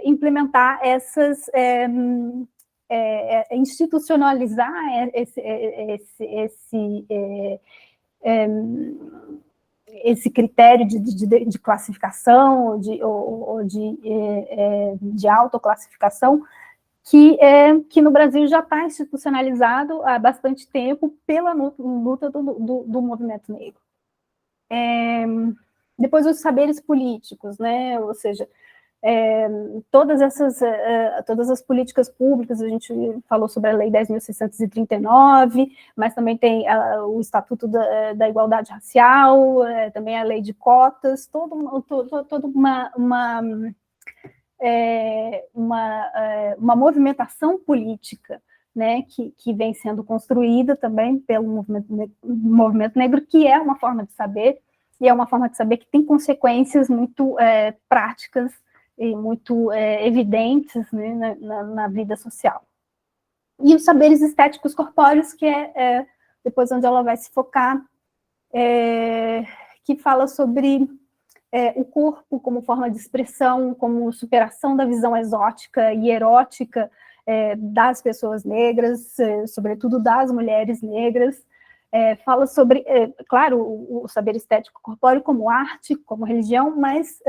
implementar institucionalizar esse critério de classificação ou de autoclassificação que no Brasil já está institucionalizado há bastante tempo pela luta do movimento negro. Depois, os saberes políticos, né? Ou seja, todas as políticas públicas, a gente falou sobre a Lei 10.639, mas também tem o Estatuto da Igualdade Racial, também a Lei de Cotas, toda uma movimentação política, né, que vem sendo construída também pelo movimento negro, que é uma forma de saber, e é uma forma de saber que tem consequências muito práticas e muito evidentes, né, na vida social. E os saberes estéticos corpóreos, que depois onde ela vai se focar, que fala sobre o corpo como forma de expressão, como superação da visão exótica e erótica das pessoas negras, sobretudo das mulheres negras. Fala sobre, claro, o saber estético corpóreo como arte, como religião, mas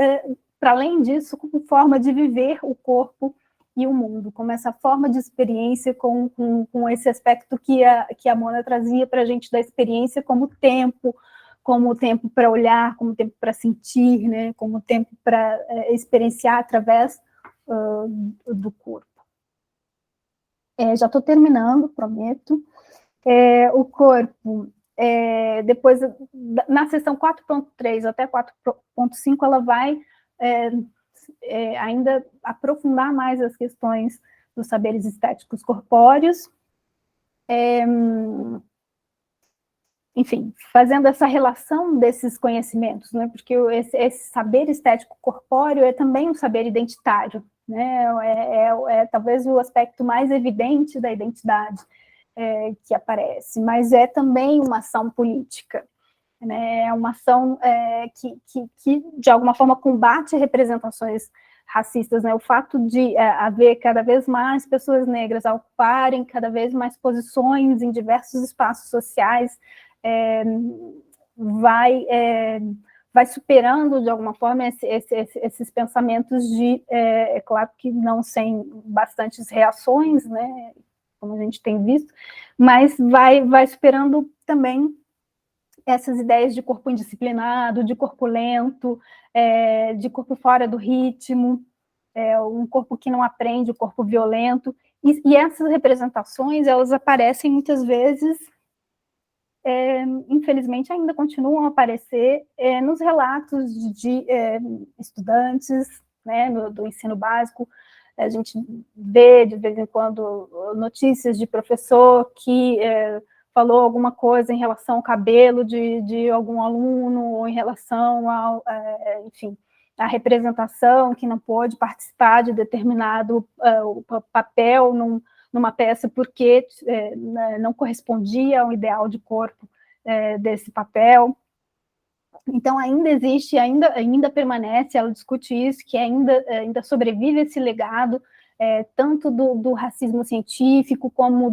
para além disso, como forma de viver o corpo e o mundo, como essa forma de experiência, com esse aspecto que a Mona trazia para a gente da experiência como tempo para olhar, como tempo para sentir, né, como tempo para experienciar através do corpo. Já estou terminando, prometo. O corpo, depois, na seção 4.3 até 4.5, ela vai ainda aprofundar mais as questões dos saberes estéticos corpóreos, enfim, fazendo essa relação desses conhecimentos, né, porque esse saber estético corpóreo é também um saber identitário, né, talvez o aspecto mais evidente da identidade que aparece, mas é também uma ação política, né, é uma ação que de alguma forma combate representações racistas, né, o fato de haver cada vez mais pessoas negras a ocuparem cada vez mais posições em diversos espaços sociais, vai superando de alguma forma esses pensamentos é claro que não sem bastantes reações, né, como a gente tem visto, mas vai superando também essas ideias de corpo indisciplinado, de corpo lento, de corpo fora do ritmo, um corpo que não aprende, o corpo violento, e essas representações, elas aparecem muitas vezes, infelizmente ainda continuam a aparecer nos relatos de estudantes, né, do ensino básico. A gente vê de vez em quando notícias de professor que falou alguma coisa em relação ao cabelo de algum aluno, ou em relação ao, enfim, a representação, que não pôde participar de determinado papel numa peça porque não correspondia ao ideal de corpo desse papel. Então, ainda existe, ainda permanece, ela discute isso, que ainda sobrevive esse legado, tanto do racismo científico, como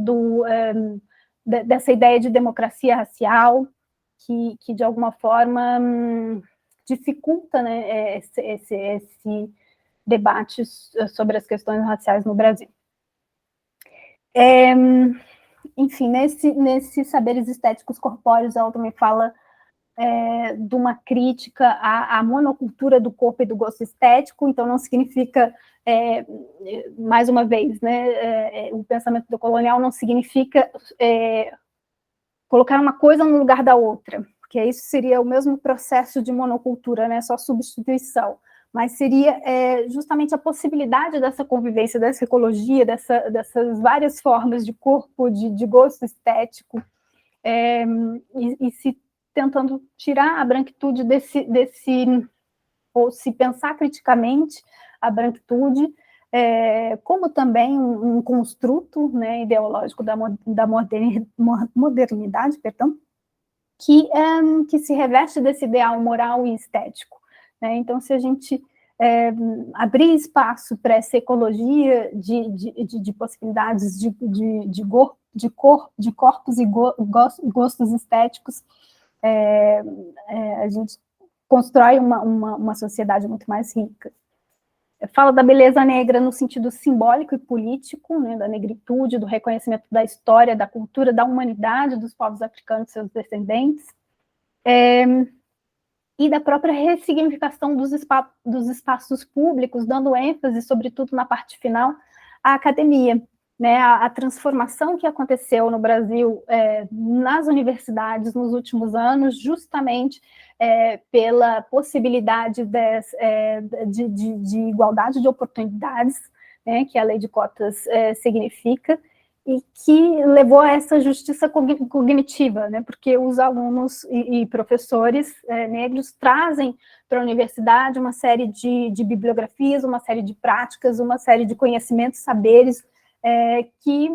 dessa ideia de democracia racial, que de alguma forma dificulta, né, esse debate sobre as questões raciais no Brasil. Enfim, nesses saberes estéticos corpóreos, ela também fala de uma crítica à monocultura do corpo e do gosto estético. Então não significa, mais uma vez, né, o pensamento do colonial não significa colocar uma coisa no lugar da outra, porque isso seria o mesmo processo de monocultura, né, só substituição, mas seria justamente a possibilidade dessa convivência, dessa ecologia, dessas várias formas de corpo, de gosto estético, e se tentando tirar a branquitude ou se pensar criticamente a branquitude, como também um construto, né, ideológico da modernidade, perdão, que se reveste desse ideal moral e estético, né? Então, se a gente abrir espaço para essa ecologia de possibilidades de corpos e gostos estéticos, a gente constrói uma sociedade muito mais rica. Fala da beleza negra no sentido simbólico e político, né, da negritude, do reconhecimento da história, da cultura, da humanidade dos povos africanos e seus descendentes, e da própria ressignificação dos espaços públicos, dando ênfase, sobretudo na parte final, à academia, né, a transformação que aconteceu no Brasil nas universidades nos últimos anos, justamente pela possibilidade de igualdade de oportunidades, né, que a lei de cotas significa, e que levou a essa justiça cognitiva, né, porque os alunos e professores negros trazem para a universidade uma série de bibliografias, uma série de práticas, uma série de conhecimentos, saberes, que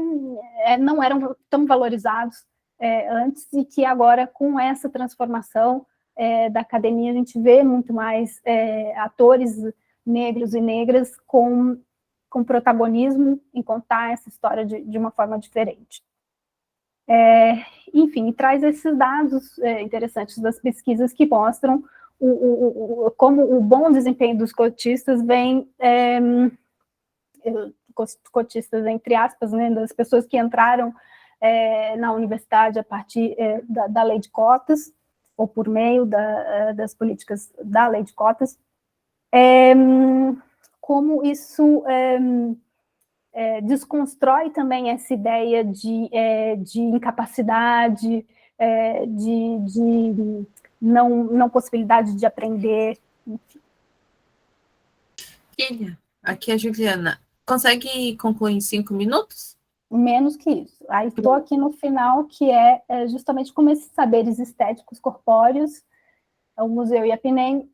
não eram tão valorizados antes, e que agora, com essa transformação da academia, a gente vê muito mais atores negros e negras com protagonismo em contar essa história de uma forma diferente. Enfim, traz esses dados interessantes das pesquisas que mostram como o bom desempenho dos cotistas vem... cotistas, entre aspas, né, das pessoas que entraram na universidade a partir da lei de cotas, ou por meio das políticas da lei de cotas, como isso desconstrói também essa ideia de incapacidade, de não possibilidade de aprender, enfim. Filha, aqui é a Juliana. Consegue concluir em 5 minutos? Menos que isso. Aí estou aqui no final, que é justamente como esses saberes estéticos corpóreos, o museu e a PNEM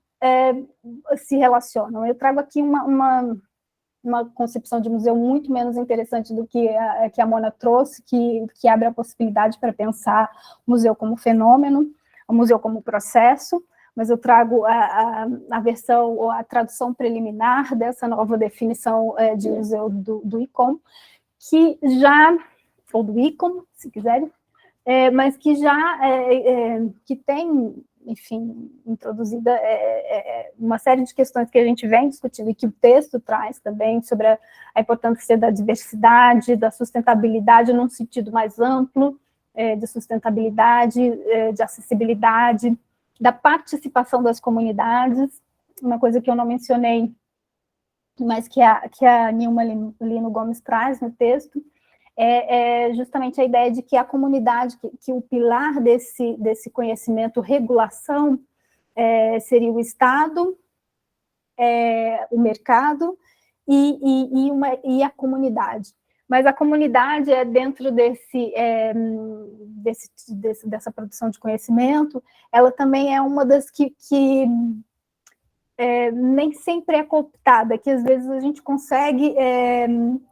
se relacionam. Eu trago aqui uma concepção de museu muito menos interessante do que a Mona trouxe, que abre a possibilidade para pensar o museu como fenômeno, o museu como processo, mas eu trago a versão, ou a tradução preliminar dessa nova definição de museu do ICOM, que já, ou do ICOM, se quiserem, mas que já que tem, enfim, introduzida uma série de questões que a gente vem discutindo e que o texto traz também sobre a importância da diversidade, da sustentabilidade num sentido mais amplo, de sustentabilidade, de acessibilidade, da participação das comunidades, uma coisa que eu não mencionei, mas que a Nilma Lino Gomes traz no texto, é justamente a ideia de que a comunidade, que o pilar desse conhecimento, regulação, seria o Estado, o mercado e a comunidade. Mas a comunidade dentro dessa produção de conhecimento, ela também é uma das que nem sempre é cooptada, que às vezes a gente consegue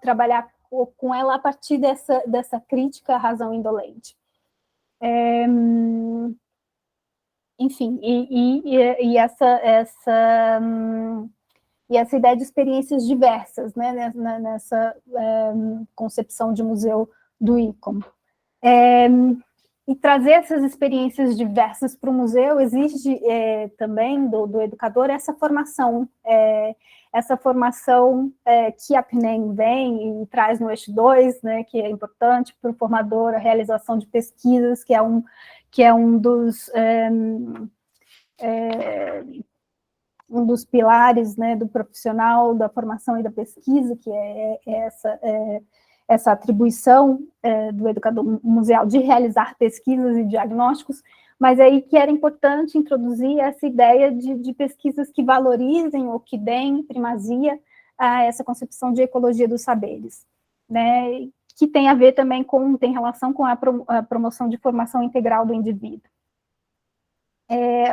trabalhar com ela a partir dessa crítica à razão indolente. Enfim, e essa ideia de experiências diversas, né, nessa concepção de museu do ICOM. E trazer essas experiências diversas para o museu exige também do educador essa formação que a PNEM vem e traz no eixo 2, né, que é importante para o formador, a realização de pesquisas, que é um dos pilares, né, do profissional, da formação e da pesquisa, que é essa atribuição do educador museal de realizar pesquisas e diagnósticos, mas aí que era importante introduzir essa ideia de pesquisas que valorizem ou que deem primazia a essa concepção de ecologia dos saberes, né, que tem a ver também tem relação com a promoção de formação integral do indivíduo.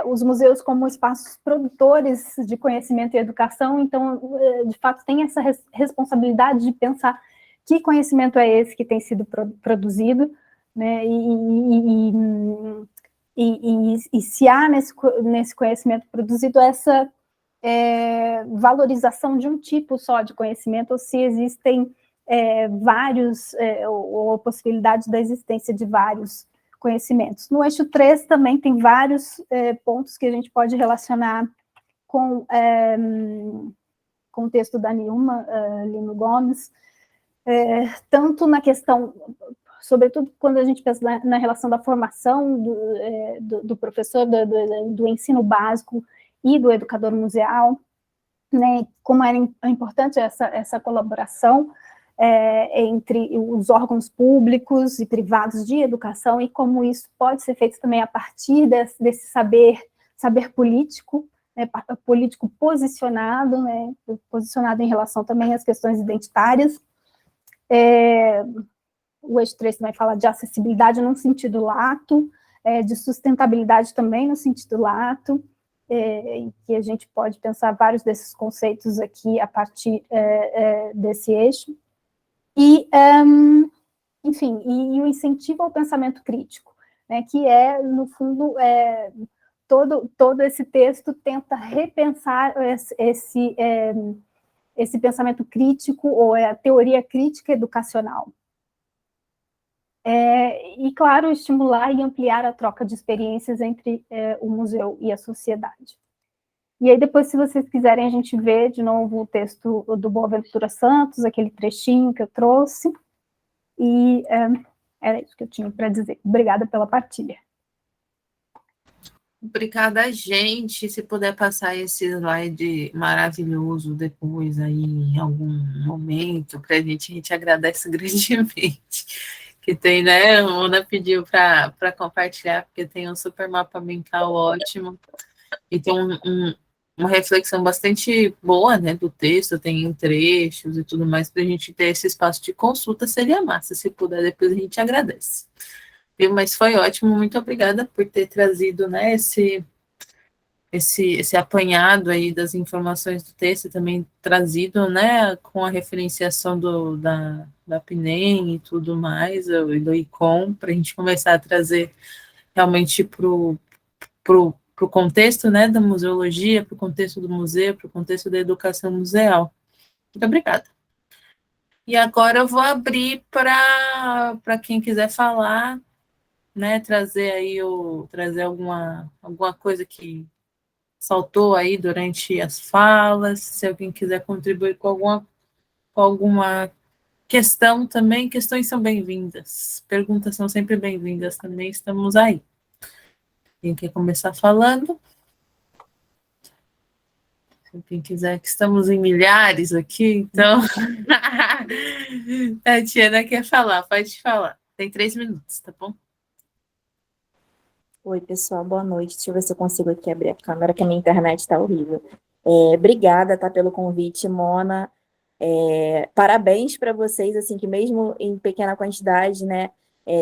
Os museus como espaços produtores de conhecimento e educação, então, de fato, tem essa responsabilidade de pensar que conhecimento é esse que tem sido produzido, né, e se há nesse conhecimento produzido essa valorização de um tipo só de conhecimento, ou se existem vários, ou a possibilidade da existência de vários conhecimentos. No eixo 3 também tem vários pontos que a gente pode relacionar com o texto da Nilma Lino Gomes, tanto na questão, sobretudo quando a gente pensa na relação da formação do professor, do ensino básico e do educador museal, né, como era importante essa colaboração entre os órgãos públicos e privados de educação, e como isso pode ser feito também a partir desse saber político, né, político posicionado, né, posicionado em relação também às questões identitárias. O eixo 3 também fala de acessibilidade no sentido lato, de sustentabilidade também no sentido lato, em que a gente pode pensar vários desses conceitos aqui a partir desse eixo. Enfim, e o incentivo ao pensamento crítico, né, que no fundo, todo esse texto tenta repensar esse pensamento crítico, ou a teoria crítica educacional. E, claro, estimular e ampliar a troca de experiências entre o museu e a sociedade. E aí, depois, se vocês quiserem, a gente vê de novo o texto do Boaventura Santos, aquele trechinho que eu trouxe, e era isso que eu tinha para dizer. Obrigada pela partilha. Obrigada, gente. Se puder passar esse slide maravilhoso depois aí, em algum momento, para a gente agradece grandemente. Que tem, né? A Mona pediu para compartilhar, porque tem um super mapa mental ótimo. E tem uma reflexão bastante boa, né, do texto, tem trechos e tudo mais, para a gente ter esse espaço de consulta, seria massa. Se puder, depois a gente agradece. Mas foi ótimo, muito obrigada por ter trazido, né, esse apanhado aí das informações do texto, também trazido, né, com a referenciação da PNEM e tudo mais, do ICOM, para a gente começar a trazer realmente para o contexto, né, da museologia, para o contexto do museu, para o contexto da educação museal. Muito obrigada. E agora eu vou abrir para quem quiser falar, né, trazer alguma coisa que saltou aí durante as falas, se alguém quiser contribuir com alguma questão também, questões são bem-vindas, perguntas são sempre bem-vindas também, estamos aí. Quem quer começar falando? Quem quiser, que estamos em milhares aqui, então. Tatiana quer falar, pode falar. Tem 3 minutos, tá bom? Oi, pessoal, boa noite. Deixa eu ver se eu consigo aqui abrir a câmera, que a minha internet está horrível. Obrigada, tá, pelo convite, Mona. Parabéns para vocês, assim, que mesmo em pequena quantidade, né,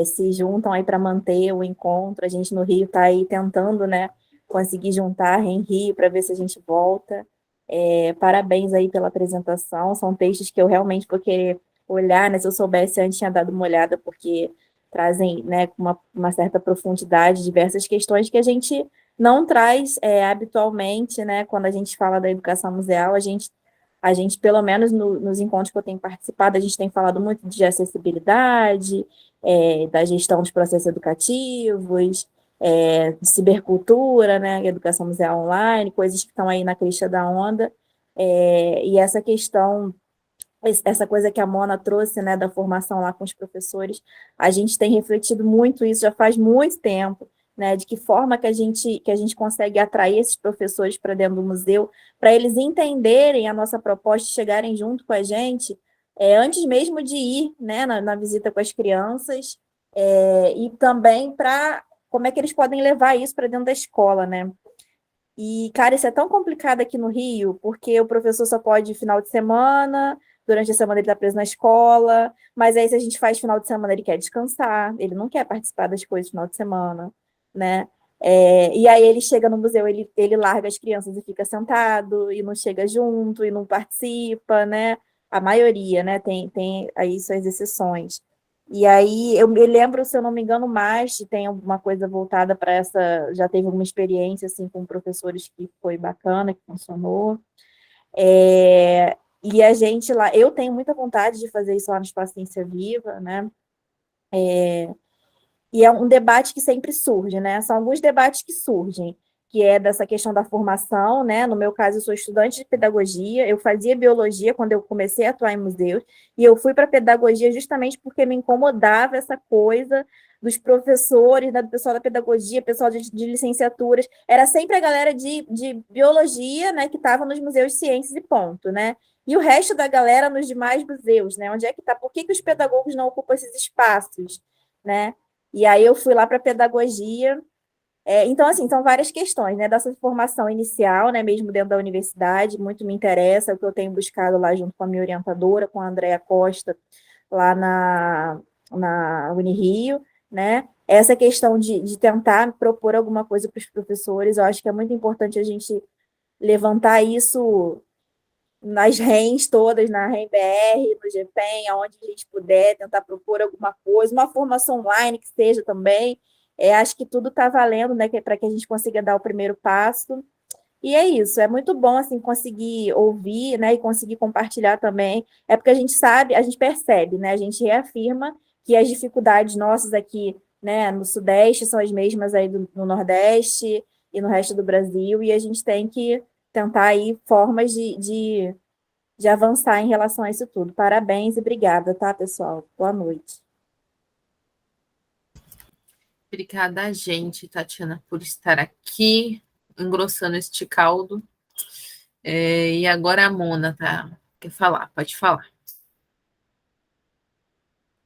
se juntam aí para manter o encontro. A gente no Rio está aí tentando, né, conseguir juntar em Rio para ver se a gente volta. Parabéns aí pela apresentação. São textos que eu realmente vou querer olhar, né? Se eu soubesse antes, tinha dado uma olhada, porque trazem, né, com uma certa profundidade diversas questões que a gente não traz habitualmente, né? Quando a gente fala da educação museal, a gente pelo menos nos encontros que eu tenho participado, a gente tem falado muito de acessibilidade, da gestão dos processos educativos, de cibercultura, né, educação museal online, coisas que estão aí na crista da onda, e essa questão, essa coisa que a Mona trouxe, né, da formação lá com os professores, a gente tem refletido muito isso já faz muito tempo, né, de que forma que a gente consegue atrair esses professores para dentro do museu, para eles entenderem a nossa proposta, chegarem junto com a gente, antes mesmo de ir, né, na visita com as crianças, e também para como é que eles podem levar isso para dentro da escola, né? E, cara, isso é tão complicado aqui no Rio, porque o professor só pode ir final de semana, durante a semana ele está preso na escola, mas aí se a gente faz final de semana, ele quer descansar, ele não quer participar das coisas no final de semana, né? E aí ele chega no museu, ele larga as crianças e fica sentado, e não chega junto, e não participa, né? A maioria, né? Tem aí suas exceções. E aí, eu me lembro, se eu não me engano, mais, tem alguma coisa voltada para essa, já teve alguma experiência, assim, com professores que foi bacana, que funcionou. E a gente lá, eu tenho muita vontade de fazer isso lá no Espaço Ciência Viva, né? E é um debate que sempre surge, né? São alguns debates que surgem, que é dessa questão da formação, né? No meu caso, eu sou estudante de pedagogia, eu fazia biologia quando eu comecei a atuar em museus, e eu fui para pedagogia justamente porque me incomodava essa coisa dos professores, né, do pessoal da pedagogia, pessoal de licenciaturas, era sempre a galera de biologia, né, que estava nos museus de ciências e ponto, né? E o resto da galera nos demais museus, né? Onde é que está? Por que os pedagogos não ocupam esses espaços, né? E aí eu fui lá para pedagogia. Então, assim, são várias questões, né? Dessa formação inicial, né? Mesmo dentro da universidade, muito me interessa, é o que eu tenho buscado lá junto com a minha orientadora, com a Andréa Costa, lá na Unirio, né? Essa questão de tentar propor alguma coisa para os professores, eu acho que é muito importante a gente levantar isso nas RENs todas, na REM-BR, no GPEM, aonde a gente puder, tentar propor alguma coisa, uma formação online que seja também. Acho que tudo está valendo, né, para que a gente consiga dar o primeiro passo. E é isso, é muito bom assim conseguir ouvir, né, e conseguir compartilhar também. É porque a gente sabe, a gente percebe, né, a gente reafirma que as dificuldades nossas aqui, né, no Sudeste são as mesmas aí no Nordeste e no resto do Brasil, e a gente tem que tentar aí formas de avançar em relação a isso tudo. Parabéns e obrigada, tá, pessoal? Boa noite. Obrigada a gente, Tatiana, por estar aqui, engrossando este caldo. E agora a Mona, tá? Quer falar? Pode falar.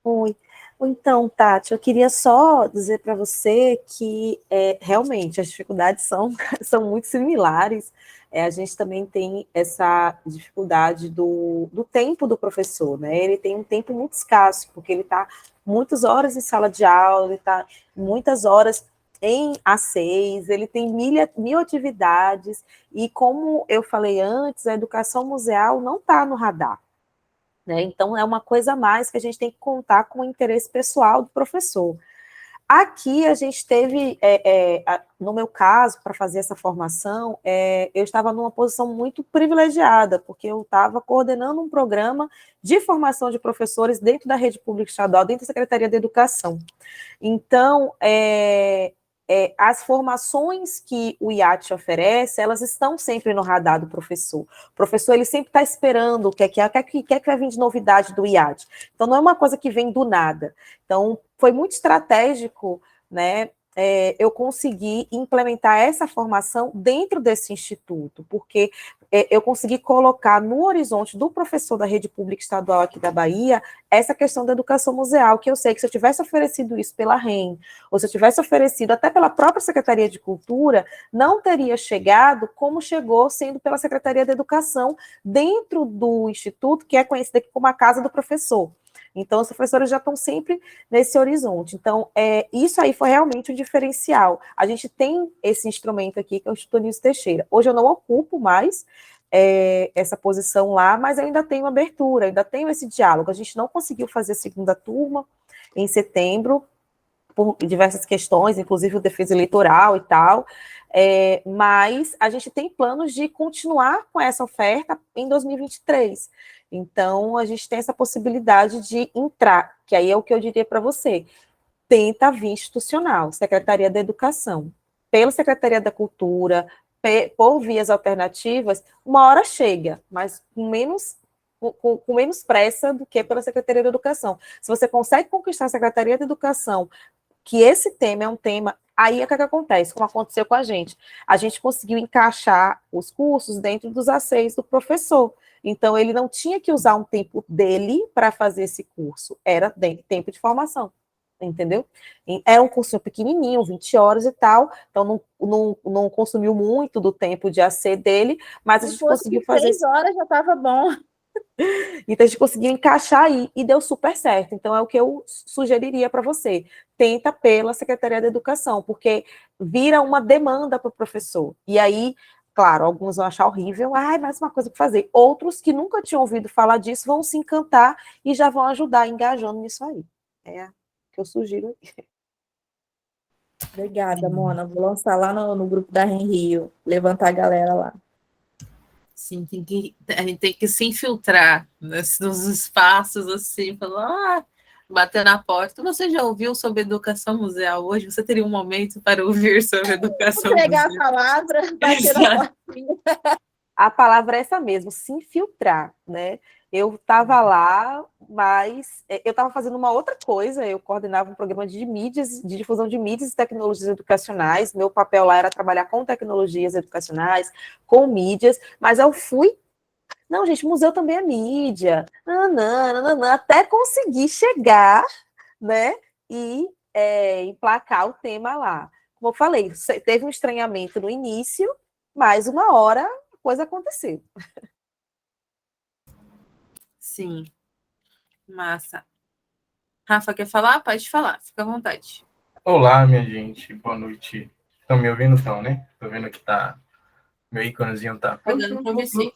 Oi. Então, Tati, eu queria só dizer para você que realmente as dificuldades são muito similares. A gente também tem essa dificuldade do tempo do professor, né? Ele tem um tempo muito escasso, porque ele está muitas horas em sala de aula, ele está muitas horas em A6, ele tem mil atividades, e como eu falei antes, a educação museal não está no radar. Né? Então, é uma coisa a mais que a gente tem que contar com o interesse pessoal do professor. Aqui a gente teve, no meu caso, para fazer essa formação, eu estava numa posição muito privilegiada, porque eu estava coordenando um programa de formação de professores dentro da rede pública estadual, dentro da Secretaria de Educação. Então, as formações que o IAT oferece, elas estão sempre no radar do professor. O professor, ele sempre está esperando o que é que vai vir de novidade do IAT. Então, não é uma coisa que vem do nada. Então, foi muito estratégico, né, eu consegui implementar essa formação dentro desse instituto, porque eu consegui colocar no horizonte do professor da rede pública estadual aqui da Bahia essa questão da educação museal, que eu sei que se eu tivesse oferecido isso pela REM, ou se eu tivesse oferecido até pela própria Secretaria de Cultura, não teria chegado como chegou sendo pela Secretaria da Educação dentro do instituto, que é conhecida aqui como a Casa do Professor. Então, os professores já estão sempre nesse horizonte. Então, isso aí foi realmente um diferencial. A gente tem esse instrumento aqui, que é o Instituto Nilson Teixeira. Hoje eu não ocupo mais essa posição lá, mas eu ainda tenho abertura, ainda tenho esse diálogo. A gente não conseguiu fazer a segunda turma em setembro, por diversas questões, inclusive o defesa eleitoral e tal, mas a gente tem planos de continuar com essa oferta em 2023. Então, a gente tem essa possibilidade de entrar, que aí é o que eu diria para você, tenta vir institucional, Secretaria da Educação, pela Secretaria da Cultura, por vias alternativas, uma hora chega, mas com menos pressa do que pela Secretaria da Educação. Se você consegue conquistar a Secretaria da Educação, que esse tema é um tema, aí é o que acontece, como aconteceu com a gente. A gente conseguiu encaixar os cursos dentro dos A6 do professor. Então, ele não tinha que usar um tempo dele para fazer esse curso, era tempo de formação, entendeu? Era um curso pequenininho, 20 horas e tal, então não consumiu muito do tempo de AC dele, mas a gente conseguiu fazer... 6 horas já estava bom. Então, a gente conseguiu encaixar aí e deu super certo. Então, é o que eu sugeriria para você. Tenta pela Secretaria da Educação, porque vira uma demanda para o professor. E aí, claro, alguns vão achar horrível, mais uma coisa para fazer. Outros que nunca tinham ouvido falar disso vão se encantar e já vão ajudar engajando nisso aí. É o que eu sugiro. Obrigada, Mona. Vou lançar lá no grupo da REM Rio, levantar a galera lá. Sim, a gente tem que se infiltrar nos espaços, assim, falar, bater na porta. Você já ouviu sobre educação museal hoje? Você teria um momento para ouvir sobre educação museal? Pegar a palavra, bater na portinha. A palavra é essa mesmo, se infiltrar, né? Eu estava lá, mas eu estava fazendo uma outra coisa, eu coordenava um programa de mídias, de difusão de mídias e tecnologias educacionais, meu papel lá era trabalhar com tecnologias educacionais, com mídias, mas eu fui, não, gente, museu também é mídia, até conseguir chegar, né, e emplacar o tema lá. Como eu falei, teve um estranhamento no início, mas uma hora a coisa aconteceu. Sim, massa. Rafa, quer falar? Pode falar, fica à vontade. Olá, minha gente, boa noite. Estão me ouvindo, então, né? Estou vendo que tá, meu íconezinho tá... Olhando para você.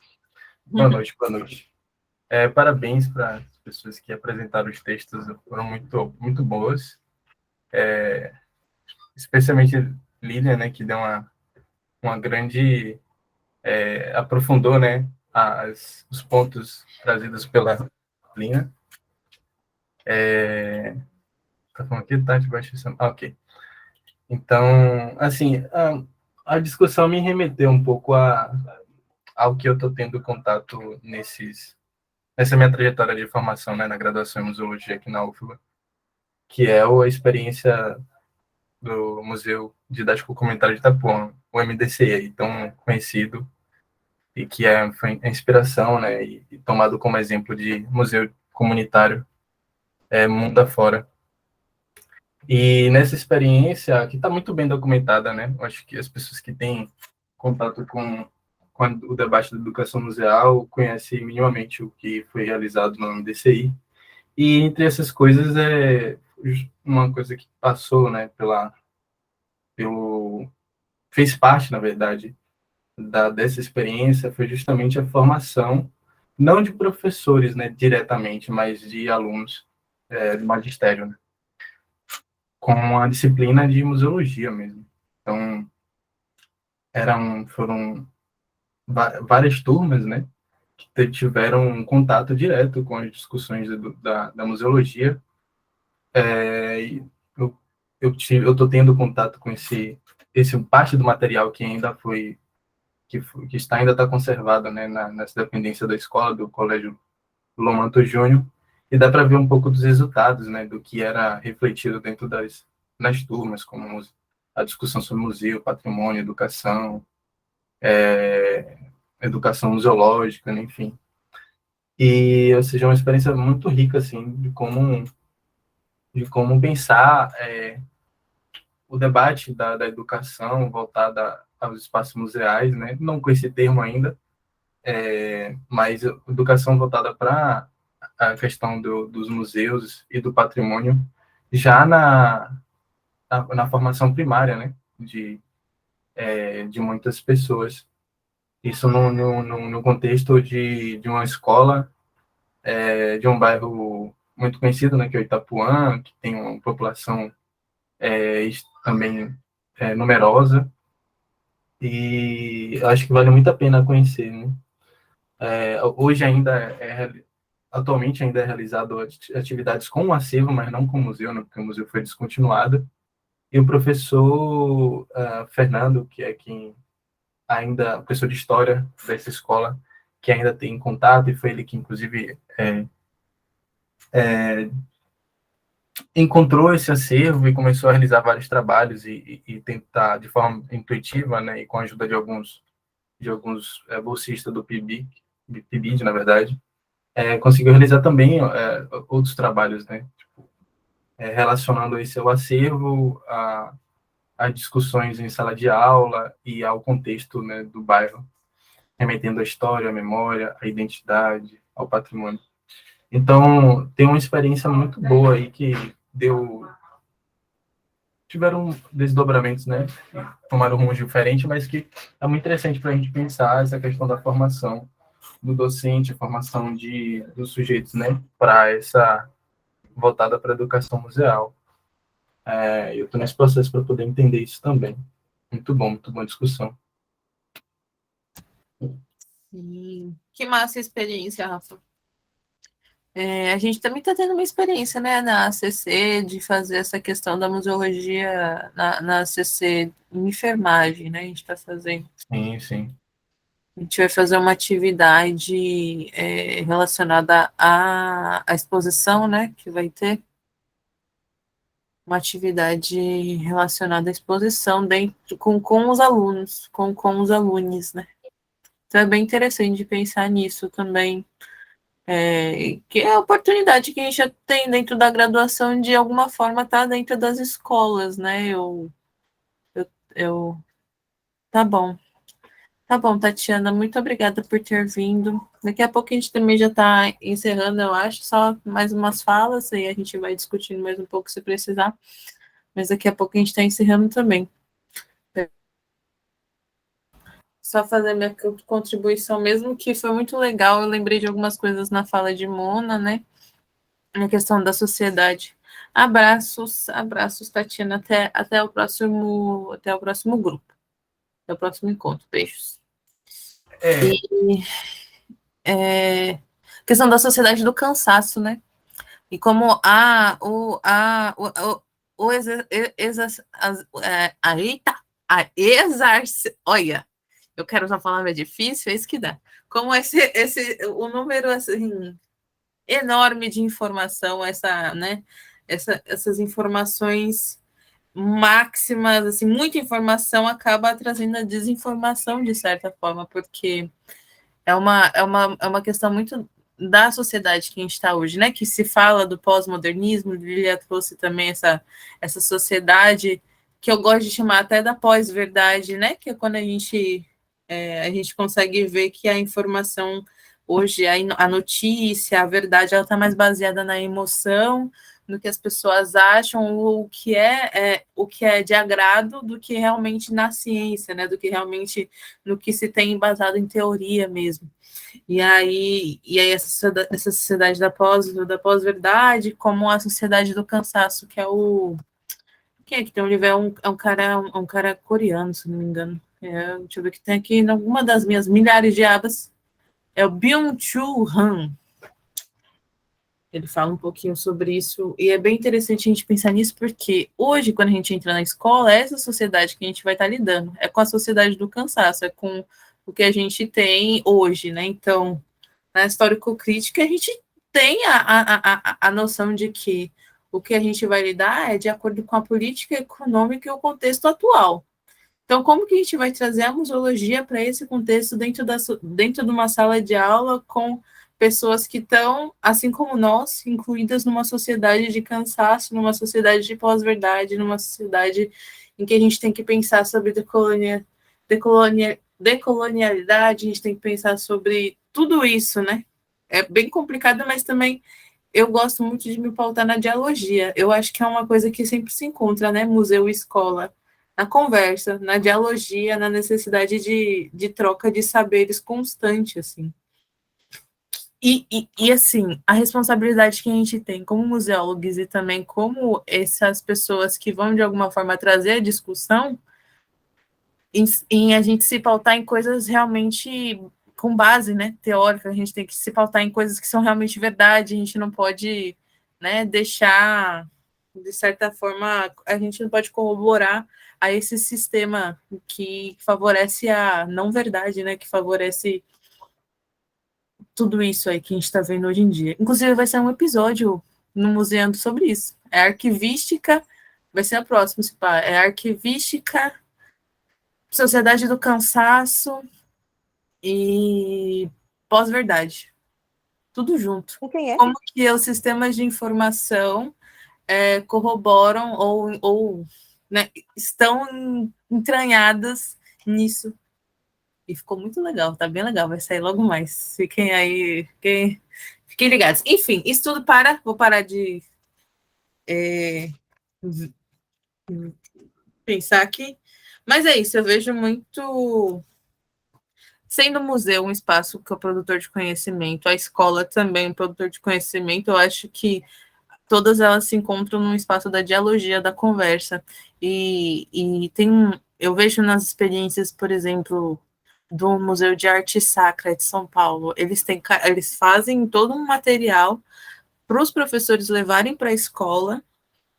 Boa noite, boa noite. Parabéns para as pessoas que apresentaram os textos, foram muito, muito boas. Especialmente Lilian, né, que deu uma grande... aprofundou, né, os pontos trazidos pela Lina. Tá falando aqui, tá? Debaixo de... ok. Então, assim, a discussão me remeteu um pouco ao que eu estou tendo contato nessa minha trajetória de formação, né, na graduação em museologia aqui na UFBA, que é a experiência do Museu Didático Comunitário de Itapuã, o MDCI, tão conhecido, e que foi a inspiração, né, e tomado como exemplo de museu comunitário mundo afora. E nessa experiência, que está muito bem documentada, né? Eu acho que as pessoas que têm contato com o debate da educação museal conhecem minimamente o que foi realizado no MDCI. E entre essas coisas, uma coisa que passou, né, fez parte, na verdade, dessa experiência, foi justamente a formação, não de professores, né, diretamente, mas de alunos do magistério, né? Com a disciplina de museologia mesmo. Então, foram várias turmas, né, que tiveram um contato direto com as discussões da museologia. eu tô tendo contato com esse parte do material que ainda que ainda está conservado, né, nessa dependência da escola, do Colégio Lomanto Júnior, e dá para ver um pouco dos resultados, né, do que era refletido dentro nas turmas, como a discussão sobre museu, patrimônio, educação museológica, né, enfim. E, ou seja, é uma experiência muito rica, assim, de como pensar o debate da educação voltada aos espaços museais, né, não com esse termo ainda, mas educação voltada para a questão dos museus e do patrimônio, já na formação primária, né, de muitas pessoas. Isso no contexto de uma escola, de um bairro muito conhecido, né, que é o Itapuã, que tem uma população também numerosa, e acho que vale muito a pena conhecer, né? Hoje atualmente ainda é realizado atividades com o acervo, mas não com o museu, né, porque o museu foi descontinuado. E o professor Fernando, que é professor de história dessa escola, que ainda tem contato, e foi ele que, inclusive, encontrou esse acervo e começou a realizar vários trabalhos e tentar, de forma intuitiva, né, e com a ajuda de alguns bolsistas do PIBID, na verdade, conseguiu realizar também outros trabalhos, né, relacionando esse seu acervo a discussões em sala de aula e ao contexto, né, do bairro, remetendo à história, à memória, à identidade, ao patrimônio. Então, tem uma experiência muito boa aí que tiveram desdobramentos, né, tomaram rumos diferentes, mas que é muito interessante para a gente pensar essa questão da formação do docente, a formação dos sujeitos, né, para essa voltada para a educação museal. Eu estou nesse processo para poder entender isso também. Muito boa discussão. Sim. Que massa a experiência, Rafa. A gente também está tendo uma experiência, né, na ACC, de fazer essa questão da museologia na ACC em enfermagem, né? A gente está fazendo. Sim, sim. A gente vai fazer uma atividade relacionada à exposição, né, que vai ter. Uma atividade relacionada à exposição dentro, com os alunos, com os alunos, né? Então é bem interessante de pensar nisso também, que é a oportunidade que a gente já tem dentro da graduação de alguma forma estar dentro das escolas, né? Tá bom. Tá bom, Tatiana, muito obrigada por ter vindo. Daqui a pouco a gente também já está encerrando, eu acho, só mais umas falas, aí a gente vai discutindo mais um pouco se precisar, mas daqui a pouco a gente está encerrando também. Só fazer minha contribuição mesmo, que foi muito legal. Eu lembrei de algumas coisas na fala de Mona, né? Na questão da sociedade. Abraços, Tatiana. Até o próximo grupo. Até o próximo encontro. Beijos. E questão da sociedade do cansaço, né? E como olha, eu quero usar uma palavra difícil, é isso que dá. Como o número assim, enorme de informação, essas informações máximas, assim, muita informação acaba trazendo a desinformação de certa forma, porque é uma questão muito da sociedade que a gente está hoje, né? Que se fala do pós-modernismo, Lilia trouxe também essa sociedade que eu gosto de chamar até da pós-verdade, né? Que é quando a gente consegue ver que a informação hoje, a notícia, a verdade, ela está mais baseada na emoção, no que as pessoas acham, o que é de agrado, do que realmente na ciência, né? Do que realmente no que se tem embasado em teoria mesmo. E aí essa sociedade da pós-verdade, como a sociedade do cansaço, que é o... Quem é que tem um livro? É um cara coreano, se não me engano. Deixa eu ver que tem aqui em alguma das minhas milhares de abas. É o Byung-Chul Han. Ele fala um pouquinho sobre isso, e é bem interessante a gente pensar nisso, porque hoje, quando a gente entra na escola, é essa sociedade que a gente vai estar lidando, é com a sociedade do cansaço, é com o que a gente tem hoje, né? Então, na histórico-crítica, a gente tem a noção de que o que a gente vai lidar é de acordo com a política econômica e o contexto atual. Então, como que a gente vai trazer a museologia para esse contexto dentro de uma sala de aula com pessoas que estão, assim como nós, incluídas numa sociedade de cansaço, numa sociedade de pós-verdade, numa sociedade em que a gente tem que pensar sobre decolonialidade, a gente tem que pensar sobre tudo isso, né? É bem complicado, mas também eu gosto muito de me pautar na dialogia. Eu acho que é uma coisa que sempre se encontra, né? Museu e escola. Na conversa, na dialogia, na necessidade de troca de saberes constante, assim. E, assim, a responsabilidade que a gente tem como museólogos e também como essas pessoas que vão, de alguma forma, trazer a discussão, em a gente se pautar em coisas realmente com base, né, teórica, a gente tem que se pautar em coisas que são realmente verdade, a gente não pode, né, deixar, de certa forma, a gente não pode corroborar a esse sistema que favorece a não verdade, né, que favorece tudo isso aí que a gente está vendo hoje em dia. Inclusive, vai ser um episódio no Museando sobre isso. É arquivística, vai ser a próxima, se pá, é arquivística, sociedade do cansaço e pós-verdade. Tudo junto. Com quem é? Como que os sistemas de informação corroboram ou né, estão entranhados nisso. E ficou muito legal, tá bem legal, vai sair logo mais. Fiquem aí, fiquem ligados. Enfim, isso tudo vou parar de pensar aqui. Mas é isso, eu vejo muito. Sendo o museu um espaço que é produtor de conhecimento, a escola também um produtor de conhecimento, eu acho que todas elas se encontram num espaço da dialogia, da conversa. E eu vejo nas experiências, por exemplo, do Museu de Arte Sacra de São Paulo, eles fazem todo um material para os professores levarem para a escola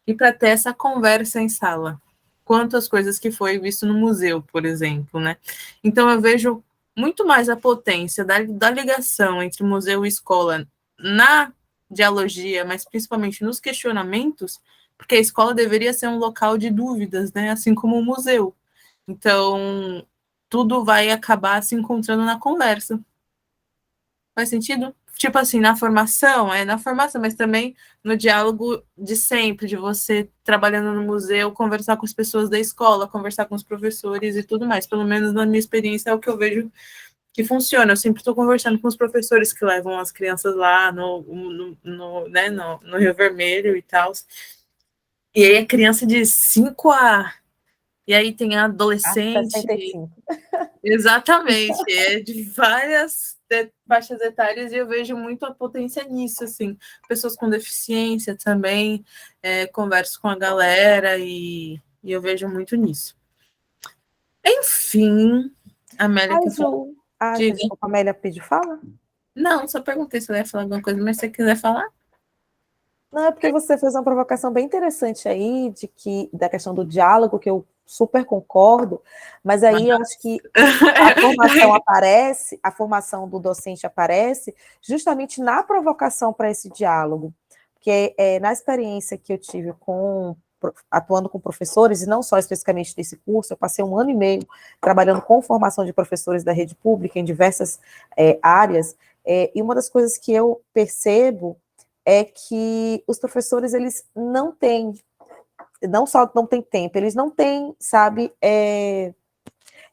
e para ter essa conversa em sala. Quantas coisas que foi visto no museu, por exemplo, né? Então eu vejo muito mais a potência da ligação entre museu e escola na dialogia, mas principalmente nos questionamentos, porque a escola deveria ser um local de dúvidas, né? Assim como o museu. Então, tudo vai acabar se encontrando na conversa. Faz sentido? Tipo assim, na formação, mas também no diálogo de sempre, de você trabalhando no museu, conversar com as pessoas da escola, conversar com os professores e tudo mais. Pelo menos na minha experiência é o que eu vejo que funciona. Eu sempre estou conversando com os professores que levam as crianças lá no Rio Vermelho e tal. E aí a criança de 5 a... E aí tem a adolescente... 65. Exatamente, é de várias faixas etárias e eu vejo muito a potência nisso, assim, pessoas com deficiência também, converso com a galera e eu vejo muito nisso. Enfim, a Amélia... Desculpa, a Amélia pediu fala? Não, só perguntei se ela ia falar alguma coisa, mas se você quiser falar. Não, é porque você fez uma provocação bem interessante aí, da questão do diálogo, que eu super concordo, mas aí eu acho que a formação do docente aparece justamente na provocação para esse diálogo, porque na experiência que eu tive atuando com professores, e não só especificamente desse curso, eu passei 1 ano e meio trabalhando com formação de professores da rede pública em diversas áreas, e uma das coisas que eu percebo é que os professores, eles não têm, não só não têm tempo, eles não têm, sabe,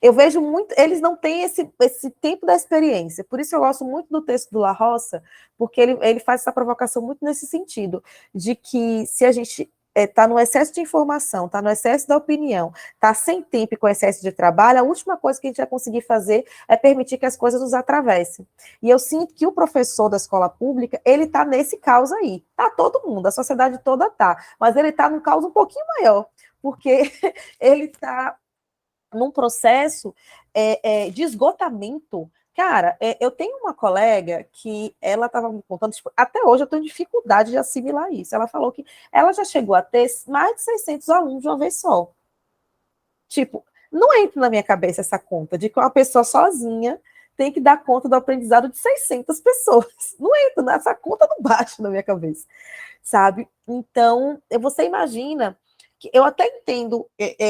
eu vejo muito, eles não têm esse tempo da experiência, por isso eu gosto muito do texto do La Roça, porque ele faz essa provocação muito nesse sentido, de que se a gente está no excesso de informação, está no excesso da opinião, está sem tempo e com excesso de trabalho, a última coisa que a gente vai conseguir fazer é permitir que as coisas nos atravessem. E eu sinto que o professor da escola pública, ele está nesse caos aí. Está todo mundo, a sociedade toda está, mas ele está num caos um pouquinho maior, porque ele está num processo de esgotamento Cara, eu tenho uma colega que ela estava me contando, tipo, até hoje eu tenho dificuldade de assimilar isso. Ela falou que ela já chegou a ter mais de 600 alunos de uma vez só. Tipo, não entra na minha cabeça essa conta de que uma pessoa sozinha tem que dar conta do aprendizado de 600 pessoas. Não entra nessa conta, não bate na minha cabeça, sabe? Então, você imagina que eu até entendo,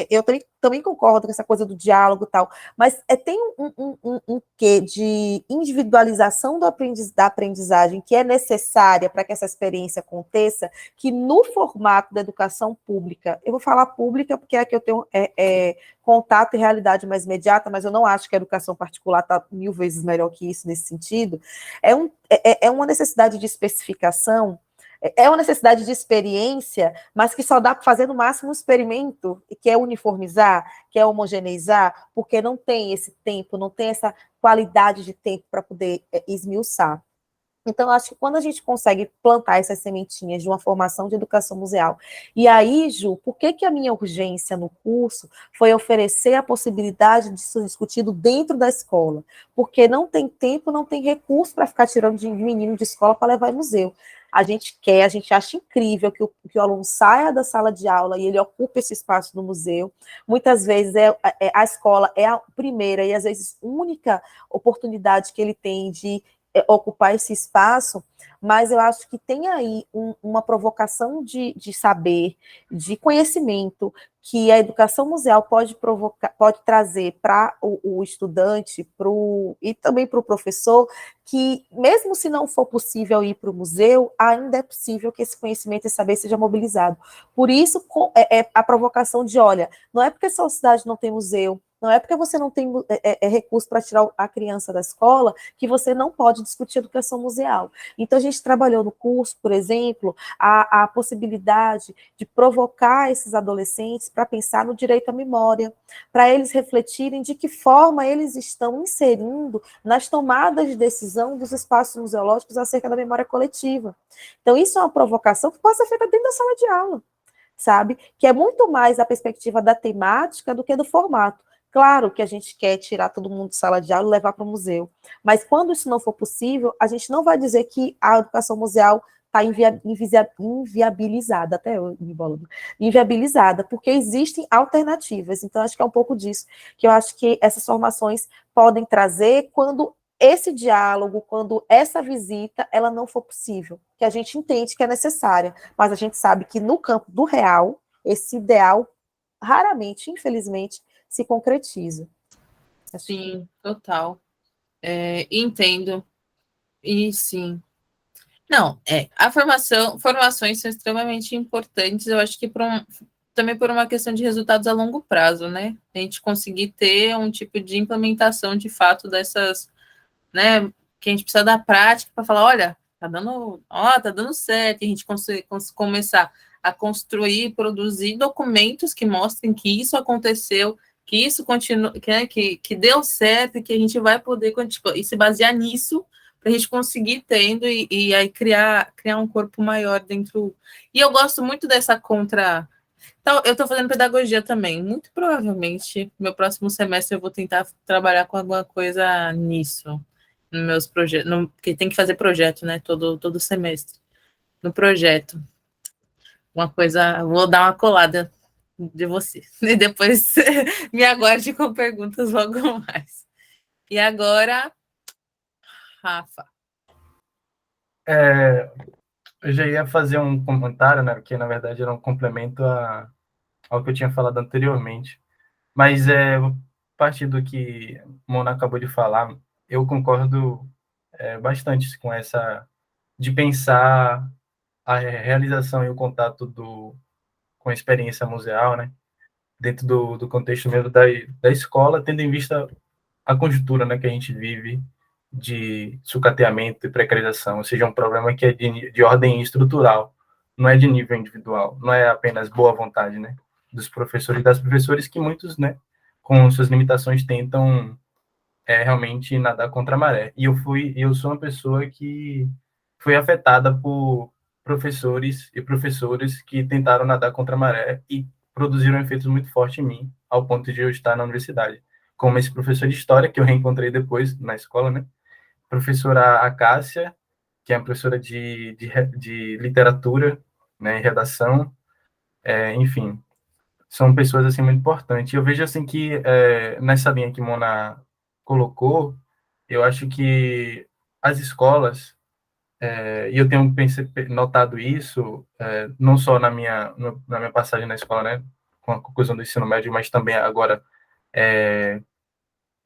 eu também concordo com essa coisa do diálogo e tal, mas tem um quê de individualização da aprendizagem que é necessária para que essa experiência aconteça, que no formato da educação pública, eu vou falar pública porque é a que eu tenho contato e realidade mais imediata, mas eu não acho que a educação particular está 1000 vezes melhor que isso nesse sentido, é uma necessidade de especificação, é uma necessidade de experiência, mas que só dá para fazer no máximo um experimento, que é uniformizar, que é homogeneizar, porque não tem esse tempo, não tem essa qualidade de tempo para poder esmiuçar. Então, acho que quando a gente consegue plantar essas sementinhas de uma formação de educação museal, e aí, Ju, por que a minha urgência no curso foi oferecer a possibilidade de ser discutido dentro da escola? Porque não tem tempo, não tem recurso para ficar tirando de menino de escola para levar em museu. A gente acha incrível que o aluno saia da sala de aula e ele ocupe esse espaço no museu. Muitas vezes a escola é a primeira e às vezes única oportunidade que ele tem de ocupar esse espaço, mas eu acho que tem aí uma provocação de saber, de conhecimento, que a educação museal pode trazer para o estudante e também para o professor, que mesmo se não for possível ir para o museu, ainda é possível que esse conhecimento e saber seja mobilizado. Por isso, a provocação de, olha, não é porque a sua cidade não tem museu, não é porque você não tem recurso para tirar a criança da escola que você não pode discutir educação museal. Então, a gente trabalhou no curso, por exemplo, a possibilidade de provocar esses adolescentes para pensar no direito à memória, para eles refletirem de que forma eles estão inserindo nas tomadas de decisão dos espaços museológicos acerca da memória coletiva. Então, isso é uma provocação que pode ser feita dentro da sala de aula, sabe? Que é muito mais a perspectiva da temática do que do formato. Claro que a gente quer tirar todo mundo de sala de aula e levar para o museu, mas quando isso não for possível, a gente não vai dizer que a educação museal está inviabilizada, até eu me bolo, inviabilizada, porque existem alternativas. Então, acho que é um pouco disso que eu acho que essas formações podem trazer quando esse diálogo, quando essa visita, ela não for possível, que a gente entende que é necessária, mas a gente sabe que no campo do real, esse ideal raramente, infelizmente, se concretiza. Sim, total. Entendo. E sim. Não, formações são extremamente importantes, eu acho que também por uma questão de resultados a longo prazo, né? A gente conseguir ter um tipo de implementação de fato dessas, né? Que a gente precisa da prática para falar, olha, tá dando certo, e a gente começar a construir, produzir documentos que mostrem que isso aconteceu, que isso continua, que deu certo, e que a gente vai poder e se basear nisso para a gente conseguir tendo e aí criar um corpo maior dentro. E eu gosto muito dessa contra. Então, eu estou fazendo pedagogia também. Muito provavelmente, meu próximo semestre eu vou tentar trabalhar com alguma coisa nisso, nos meus projetos, porque tem que fazer projeto, né? Todo semestre. No projeto. Uma coisa, vou dar uma colada de você. E depois me aguarde com perguntas logo mais. E agora, Rafa. Eu já ia fazer um comentário, né? Que na verdade era um complemento ao que eu tinha falado anteriormente. Mas a partir do que Mona acabou de falar, eu concordo bastante com essa de pensar a realização e o contato com a experiência museal, né? Dentro do contexto mesmo da escola, tendo em vista a conjuntura, né, que a gente vive de sucateamento e precarização, ou seja, um problema que é de ordem estrutural, não é de nível individual, não é apenas boa vontade, né, dos professores e das professoras que muitos, né, com suas limitações tentam realmente nadar contra a maré. E eu sou uma pessoa que foi afetada por professores e professoras que tentaram nadar contra a maré e produziram efeitos muito fortes em mim, ao ponto de eu estar na universidade. como esse professor de história, que eu reencontrei depois na escola, né? Professora Acácia, que é uma professora de literatura, né, e redação, enfim, são pessoas, assim, muito importantes. Eu vejo, assim, que nessa linha que Mona colocou, eu acho que as escolas, e eu tenho notado isso, não só na minha passagem na escola, né, com a conclusão do ensino médio, mas também agora,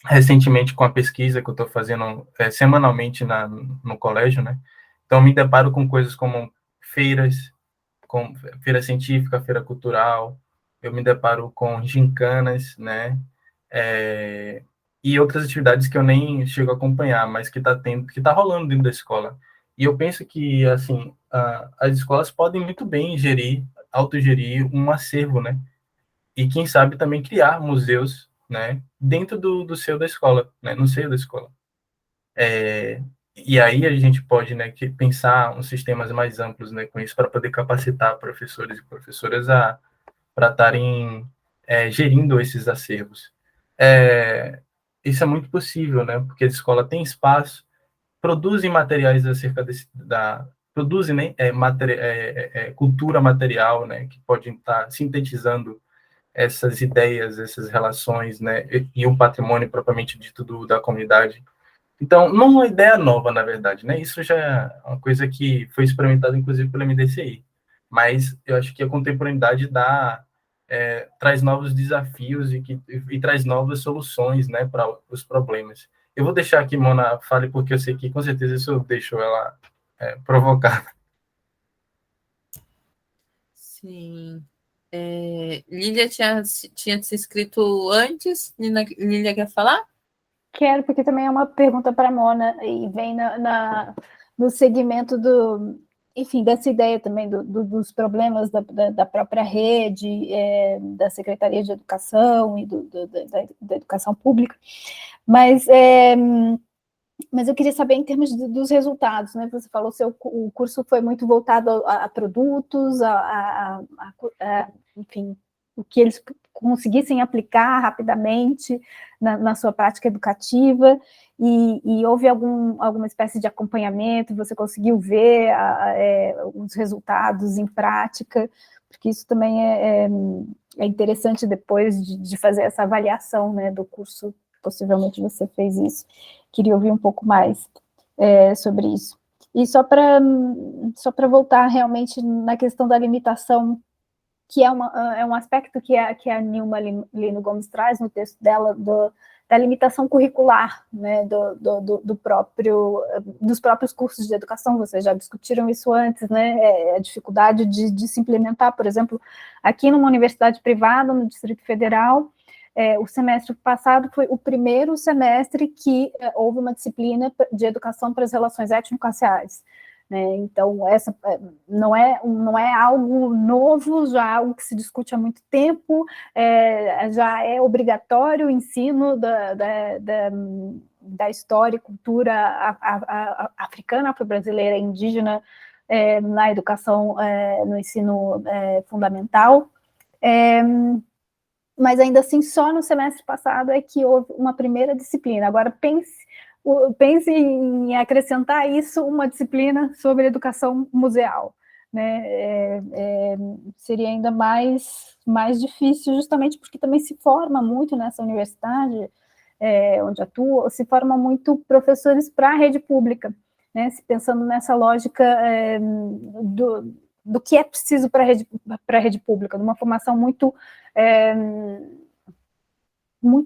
recentemente, com a pesquisa que eu estou fazendo semanalmente no colégio, né, então me deparo com coisas como feiras, com feira científica, feira cultural, eu me deparo com gincanas, né, e outras atividades que eu nem chego a acompanhar, mas que está rolando dentro da escola. E eu penso que, assim, as escolas podem muito bem autogerir um acervo, né, e quem sabe também criar museus, né, dentro do seio da escola, né, no seio da escola. E aí a gente pode, né, pensar uns sistemas mais amplos, né, com isso, para poder capacitar professores e professoras para estarem gerindo esses acervos. Isso é muito possível, né, porque a escola tem espaço, produzem materiais acerca produzem, né, cultura material, né, que podem estar sintetizando essas ideias, essas relações, né, e o patrimônio propriamente dito da comunidade. Então, não é uma ideia nova, na verdade, né? Isso já é uma coisa que foi experimentada, inclusive, pela MDCI. Mas eu acho que a contemporaneidade traz novos desafios e traz novas soluções, né, para os problemas. Eu vou deixar que Mona fale, porque eu sei que, com certeza, isso deixou ela provocar. Sim. Lília tinha se inscrito antes. Lília quer falar? Quero, porque também é uma pergunta para a Mona e vem no segmento enfim, dessa ideia também dos problemas da própria rede, da Secretaria de Educação e da educação pública. Mas eu queria saber em termos dos resultados, né? Você falou que o curso foi muito voltado a produtos, enfim, o que eles conseguissem aplicar rapidamente na sua prática educativa, e houve alguma espécie de acompanhamento, você conseguiu ver os resultados em prática, porque isso também é interessante depois de fazer essa avaliação, né, do curso. Possivelmente você fez isso. Queria ouvir um pouco mais sobre isso. E só para voltar realmente na questão da limitação, que é um aspecto que a Nilma Lino Gomes traz no texto dela, da limitação curricular, né, dos próprios cursos de educação. Vocês já discutiram isso antes, né, a dificuldade de se implementar, por exemplo, aqui numa universidade privada, no Distrito Federal. O semestre passado foi o primeiro semestre que houve uma disciplina de educação para as relações étnico-raciais, né? Então, essa não é algo novo, já é algo que se discute há muito tempo, já é obrigatório o ensino da história e cultura africana, afro-brasileira e indígena na educação, no ensino fundamental. Mas ainda assim, só no semestre passado é que houve uma primeira disciplina. Agora, pense em acrescentar isso uma disciplina sobre educação museal, né? Seria ainda mais difícil, justamente porque também se forma muito nessa universidade onde atuo, se forma muito professores para a rede pública, né? Pensando nessa lógica do que é preciso para a rede pública, de uma formação muito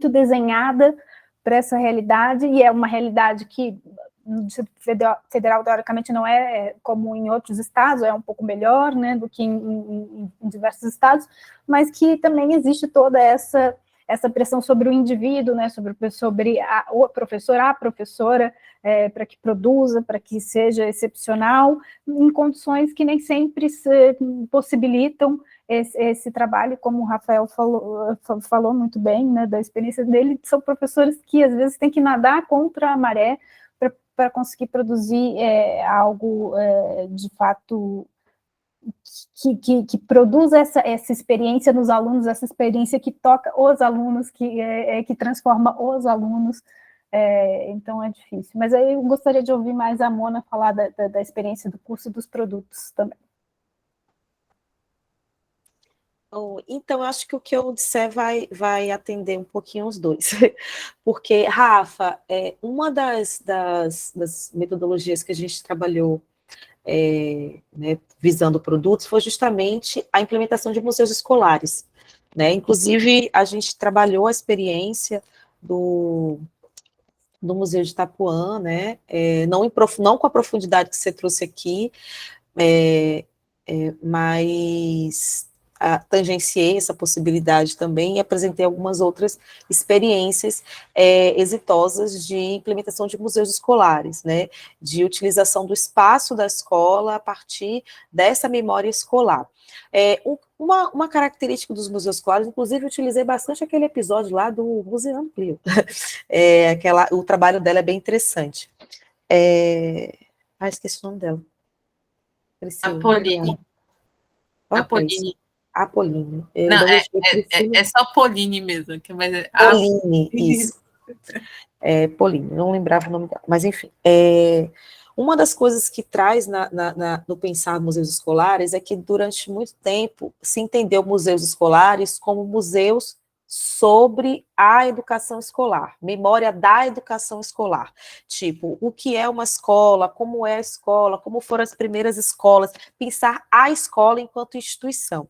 desenhada para essa realidade, e é uma realidade que no Distrito Federal, teoricamente, não é como em outros estados, é um pouco melhor, né, do que em diversos estados, mas que também existe toda essa pressão sobre o indivíduo, né, sobre o professor, a professora, para que produza, para que seja excepcional, em condições que nem sempre se possibilitam esse trabalho, como o Rafael falou muito bem, né, da experiência dele. São professores que às vezes têm que nadar contra a maré para conseguir produzir algo de fato que produz essa experiência nos alunos, essa experiência que toca os alunos, que transforma os alunos. Então é difícil. Mas aí eu gostaria de ouvir mais a Mona falar da experiência do curso e dos produtos também. Então, eu acho que o que eu disser vai atender um pouquinho os dois. Porque, Rafa, uma das metodologias que a gente trabalhou né, visando produtos foi justamente a implementação de museus escolares. Né? Inclusive, a gente trabalhou a experiência do Museu de Itapuã, né? Não com a profundidade que você trouxe aqui, mas tangenciei essa possibilidade também e apresentei algumas outras experiências exitosas de implementação de museus escolares, né, de utilização do espaço da escola a partir dessa memória escolar. Uma característica dos museus escolares, inclusive, eu utilizei bastante aquele episódio lá do Museu Amplio. O trabalho dela é bem interessante. Esqueci o nome dela. Apolline. Apolline. Apolline. Não, é só Pauline mesmo. Mas Pauline, isso. Pauline, não lembrava o nome dela. Mas, enfim, uma das coisas que traz no pensar museus escolares é que, durante muito tempo, se entendeu museus escolares como museus sobre a educação escolar, memória da educação escolar, tipo, o que é uma escola, como é a escola, como foram as primeiras escolas, pensar a escola enquanto instituição.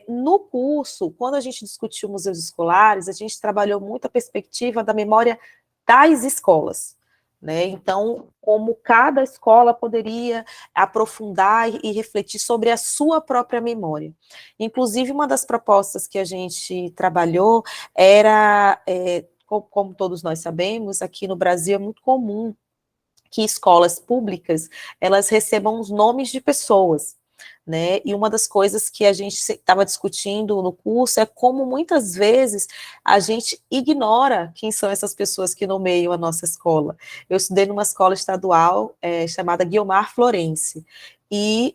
No curso, quando a gente discutiu museus escolares, a gente trabalhou muito a perspectiva da memória das escolas, né? Então, como cada escola poderia aprofundar e refletir sobre a sua própria memória. Inclusive, uma das propostas que a gente trabalhou era, como todos nós sabemos, aqui no Brasil é muito comum que escolas públicas, elas recebam os nomes de pessoas, né? E uma das coisas que a gente estava discutindo no curso é como muitas vezes a gente ignora quem são essas pessoas que nomeiam a nossa escola. Eu estudei numa escola estadual chamada Guiomar Florense, e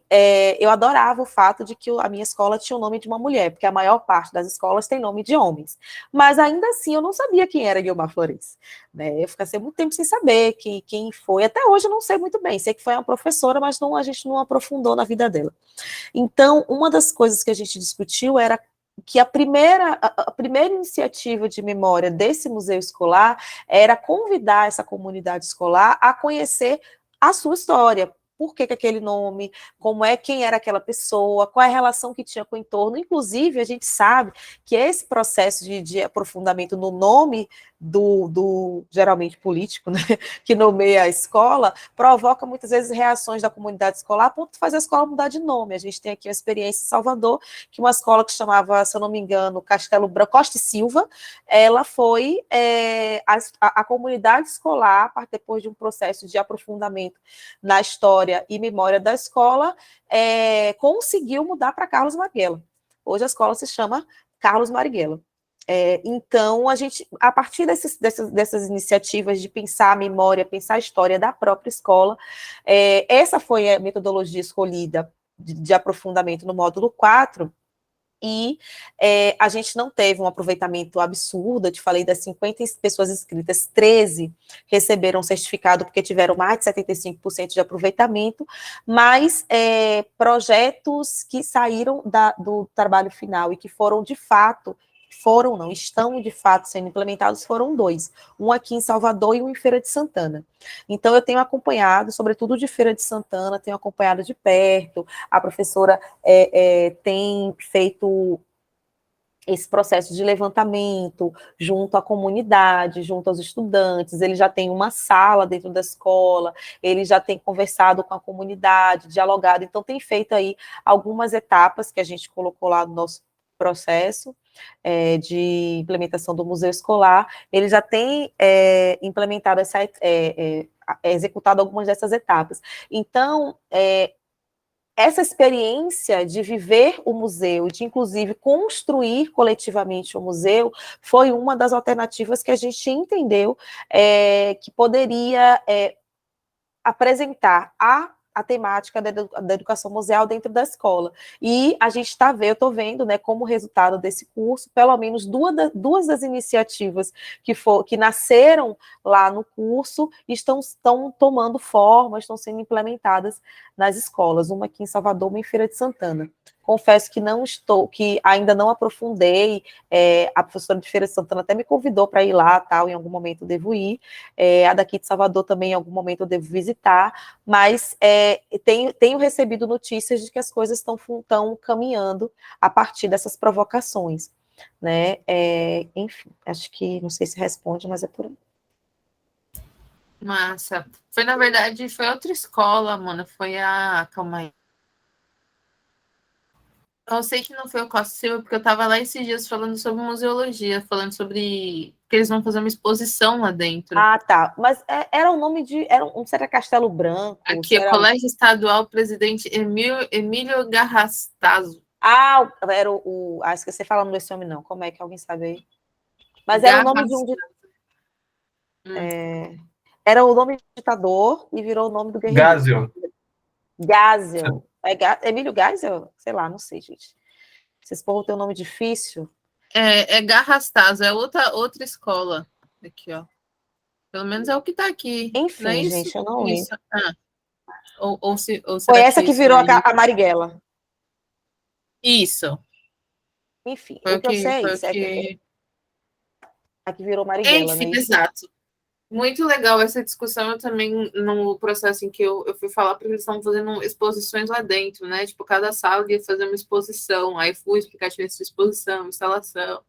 eu adorava o fato de que a minha escola tinha o nome de uma mulher, porque a maior parte das escolas tem nome de homens. Mas ainda assim eu não sabia quem era Guiomar Florense, né? Eu fiquei muito tempo sem saber quem foi. Até hoje eu não sei muito bem. Sei que foi uma professora, mas a gente não aprofundou na vida dela. Então, uma das coisas que a gente discutiu era que a primeira iniciativa de memória desse museu escolar era convidar essa comunidade escolar a conhecer a sua história. Por que aquele nome, quem era aquela pessoa, qual é a relação que tinha com o entorno. Inclusive, a gente sabe que esse processo de aprofundamento no nome do geralmente político, né, que nomeia a escola, provoca muitas vezes reações da comunidade escolar, a ponto de fazer a escola mudar de nome. A gente tem aqui uma experiência em Salvador, que uma escola que chamava, se eu não me engano, Castelo Branco, Costa e Silva, ela foi, a comunidade escolar, depois de um processo de aprofundamento na história e memória da escola, conseguiu mudar para Carlos Marighella. Hoje a escola se chama Carlos Marighella. Então, a gente, a partir dessas iniciativas de pensar a memória, pensar a história da própria escola, essa foi a metodologia escolhida de aprofundamento no módulo 4, e a gente não teve um aproveitamento absurdo. Eu te falei das 50 pessoas inscritas, 13 receberam certificado porque tiveram mais de 75% de aproveitamento, mas projetos que saíram do trabalho final e que foram de fato, estão de fato sendo implementados, foram 2, um aqui em Salvador e um em Feira de Santana. Então eu tenho acompanhado, sobretudo de Feira de Santana, tenho acompanhado de perto, a professora tem feito esse processo de levantamento junto à comunidade, junto aos estudantes. Ele já tem uma sala dentro da escola, ele já tem conversado com a comunidade, dialogado, então tem feito aí algumas etapas que a gente colocou lá no nosso processo de implementação do museu escolar. Ele já tem implementado executado algumas dessas etapas. Então, essa experiência de viver o museu, de inclusive construir coletivamente o museu, foi uma das alternativas que a gente entendeu que poderia apresentar a a temática da educação museal dentro da escola. E a gente está vendo, eu estou vendo, né, como resultado desse curso, pelo menos duas das iniciativas que nasceram lá no curso estão tomando forma, estão sendo implementadas nas escolas, uma aqui em Salvador, uma em Feira de Santana. Confesso que ainda não aprofundei, a professora de Feira de Santana até me convidou para ir lá, tal, em algum momento eu devo ir, a daqui de Salvador também em algum momento eu devo visitar, mas tenho recebido notícias de que as coisas estão caminhando a partir dessas provocações, né? Enfim, acho que, não sei se responde, mas é por aí. Massa. Na verdade, foi outra escola, mano, calma aí. Eu sei que não foi o Costa Silva, porque eu estava lá esses dias falando sobre museologia, falando sobre que eles vão fazer uma exposição lá dentro. Ah, tá. Mas era o nome de... Será Castelo Branco? Aqui, é Colégio Estadual Presidente Emílio Garrastazu. Ah, era esqueci falando desse nome, não. Como é que alguém sabe aí? Mas era o nome de um... Era o nome do ditador e virou o nome do guerreiro. Geisel. Emílio Geisel? Sei lá, não sei, gente. Vocês porra tem um nome difícil. É Garrastazu, é outra escola. Aqui, ó. Pelo menos é o que está aqui. Enfim, não é gente, eu não lembro. Foi essa que virou a Marighella. Isso. Enfim, o que eu sei é isso. A que virou Marighella, enfim, né? Exato. Muito legal essa discussão. Eu também, no processo em que eu fui falar, porque eles estavam fazendo exposições lá dentro, né? Tipo, cada sala ia fazer uma exposição. Aí fui explicar a diferença de exposição, instalação,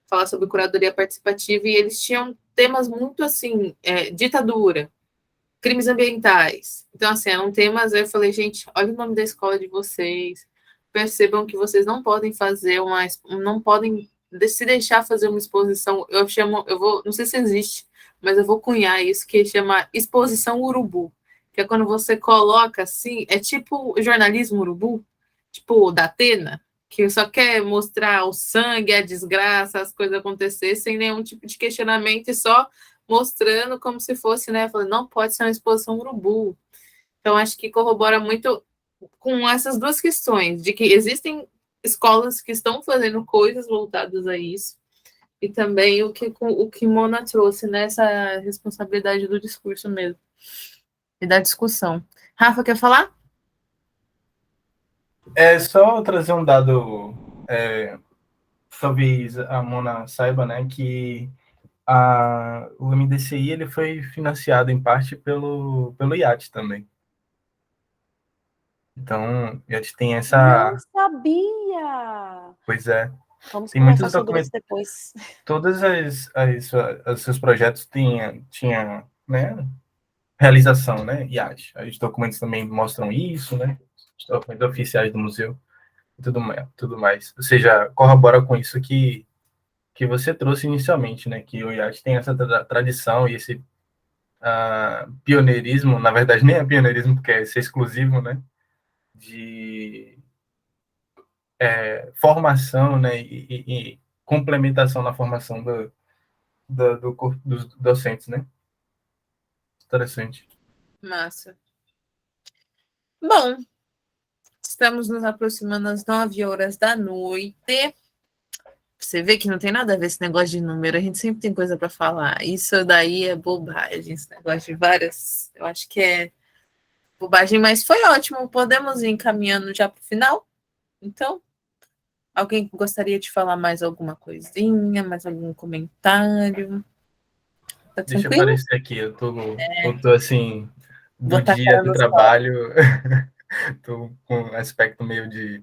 falar sobre curadoria participativa, e eles tinham temas muito, assim, ditadura, crimes ambientais. Então, assim, eram temas, eu falei, gente, olha o nome da escola de vocês, percebam que vocês não podem não podem se deixar fazer uma exposição, não sei se existe, mas eu vou cunhar isso, que chama exposição urubu, que é quando você coloca assim, é tipo jornalismo urubu, tipo da Atena, que só quer mostrar o sangue, a desgraça, as coisas acontecer, sem nenhum tipo de questionamento, e só mostrando como se fosse, né, falando, não pode ser uma exposição urubu. Então, acho que corrobora muito com essas duas questões, de que existem escolas que estão fazendo coisas voltadas a isso, e também o que Mona trouxe nessa responsabilidade do discurso mesmo, e da discussão. Rafa, quer falar? Só trazer um dado, talvez a Mona saiba, né, que o MDCI ele foi financiado em parte pelo IAT também. Então, o IAT tem essa... Não sabia! Pois é. Vamos Tem conversar muitos sobre documentos isso depois. Todas os seus projetos tinha, né, realização, né, IAT. Os documentos também mostram isso, né, os documentos oficiais do museu e tudo mais. Ou seja, corrobora com isso que você trouxe inicialmente, né, que o IAT tem essa tradição e esse pioneirismo, na verdade nem é pioneirismo, porque é ser exclusivo, né, de formação, né, e complementação na formação do corpo dos docentes, né? Interessante. Massa. Bom, estamos nos aproximando às 9 horas da noite. Você vê que não tem nada a ver esse negócio de número, a gente sempre tem coisa para falar. Isso daí é bobagem, esse negócio de várias. Eu acho que é bobagem, mas foi ótimo. Podemos ir encaminhando já para o final? Então, alguém gostaria de falar mais alguma coisinha, mais algum comentário? Tá Deixa eu tranquilo? aparecer aqui, eu tô assim, do Botar dia do trabalho, tô com um aspecto meio de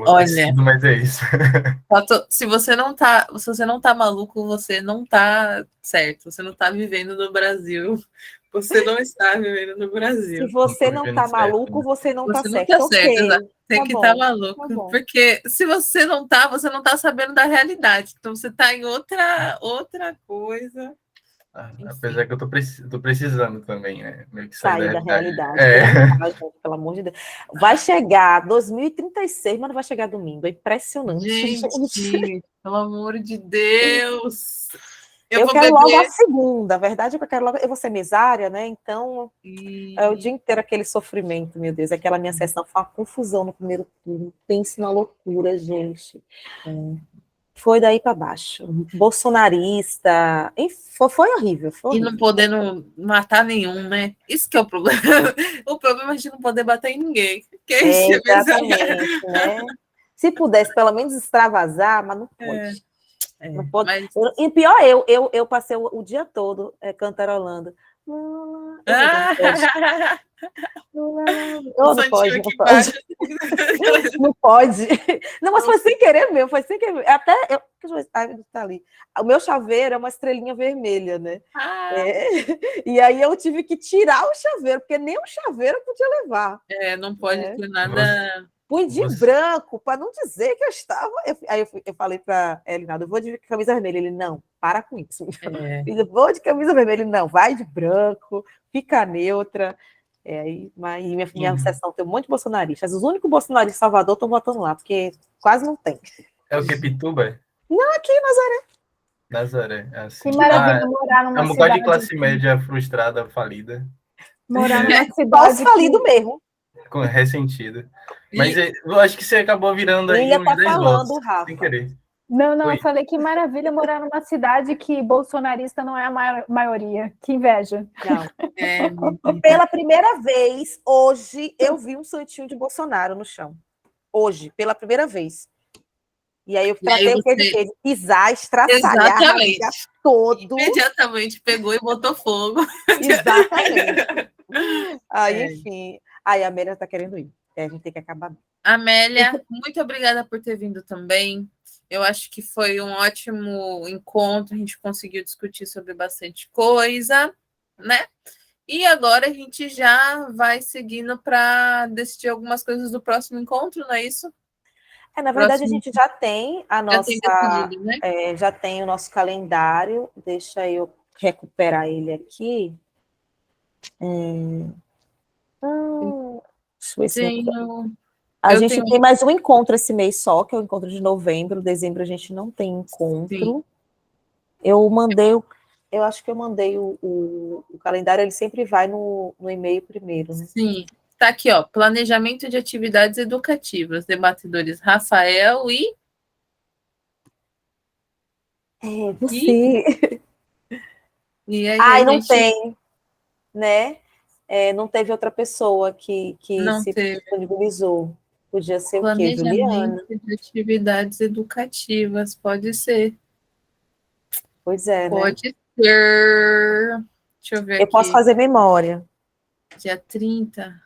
olha, mas é isso. se você não tá maluco, você não tá certo, você não tá vivendo no Brasil. Você não está vivendo no Brasil. Se você não tá maluco, você não tá certo. Você não tá certo, exato. Tem que estar maluco. Tá bom. Porque se você não tá sabendo da realidade. Então você tá em outra coisa. Apesar que eu tô precisando também, né? Meio que sair da realidade. Pelo amor de Deus. Vai chegar 2036, mas não vai chegar domingo. É impressionante. Gente, pelo amor de Deus. Eu vou quero logo a beber. segunda. A verdade é que eu quero logo. Eu vou ser mesária, né? Então, E- é o dia inteiro aquele sofrimento, meu Deus. Aquela minha sessão foi uma confusão no primeiro turno. Pense na loucura, gente. Foi daí para baixo. Bolsonarista. Enfim, foi horrível. Foi E não horrível. podendo matar nenhum, né? Isso que é o problema. O problema é de não poder bater em ninguém. Que é isso, Exatamente, né? Se pudesse pelo menos extravasar, mas não pode. Não pode. mas... E pior, eu passei o dia todo cantarolando. Eu digo, não pode. Ah! Oh, O não santinho pode, não aqui embaixo. pode. Não pode. Não, mas foi sem querer mesmo, foi sem querer. Até eu. Ai, tá ali. O meu chaveiro é uma estrelinha vermelha, né? Ah, E aí eu tive que tirar o chaveiro, porque nem o chaveiro eu podia levar. não pode ter nada. Fui de branco, para não dizer que eu estava. Aí eu falei para ele, eu vou de camisa vermelha. Ele, não, para com isso. Eu vou de camisa vermelha. Ele, não, vai de branco, fica neutra. Mas minha sessão tem um monte de bolsonaristas. Os únicos bolsonaristas de Salvador estão votando lá, porque quase não tem. É o que, Pituba? Não, aqui em Nazaré. Nazaré, assim. Que maravilha morar numa É um bocado de cidade. classe média frustrada, falida. Morar numa Quase cidade falido mesmo. Ressentida. Mas eu acho que você acabou virando aí Lília uns tá 10 falando, votos, Rafa. sem querer. Não, Oi. eu falei que maravilha morar numa cidade que bolsonarista não é a maioria. Que inveja. Não. Pela primeira vez, hoje, eu vi um santinho de Bolsonaro no chão. Hoje, pela primeira vez. E aí eu tratei o que de pisar, estraçalhar, rasgar todo. Imediatamente pegou e botou fogo. Exatamente. Aí, enfim. Aí a Amélia está querendo ir. A gente tem que acabar. Amélia, muito obrigada por ter vindo também. Eu acho que foi um ótimo encontro, a gente conseguiu discutir sobre bastante coisa, né? E agora a gente já vai seguindo para decidir algumas coisas do próximo encontro, não é isso? Na verdade, a gente já tem a nossa. Já tem definido, né? Já tem o nosso calendário. Deixa eu recuperar ele aqui. Deixa eu ver se a gente tem mais um encontro esse mês só, que é o encontro de novembro. Dezembro a gente não tem encontro. Sim. Eu acho que eu mandei o calendário, ele sempre vai no e-mail primeiro, né? Sim. Tá aqui, ó, planejamento de atividades educativas, debatedores Rafael e... Você. E aí, não tem, né? Não teve outra pessoa que se disponibilizou. Podia ser o quê, Juliana? Planejamento de atividades educativas, pode ser. Pois é, pode né? Ser. Deixa eu ver aqui. Eu posso fazer memória. Dia 30.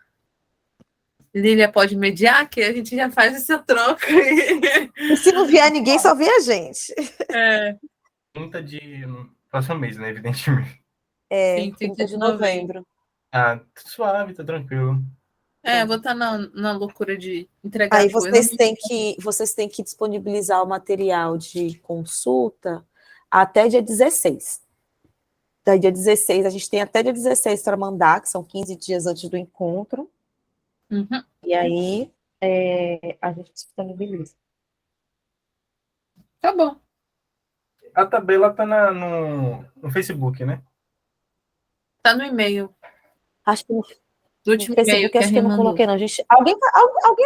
Lília pode mediar, que a gente já faz essa troca. E se não vier ninguém, só vê a gente. 30 de próximo mês, né? Evidentemente. 30 de novembro. Suave, tá tranquilo. Vou estar na loucura de entregar aí vocês têm que disponibilizar o material de consulta até dia 16. Daí, dia 16, a gente tem até dia 16 para mandar, que são 15 dias antes do encontro. Uhum. E aí, a gente disponibiliza. Tá bom. A tabela tá no Facebook, né? Tá no e-mail. Acho que no último Facebook, acho que eu não coloquei, não, gente. Alguém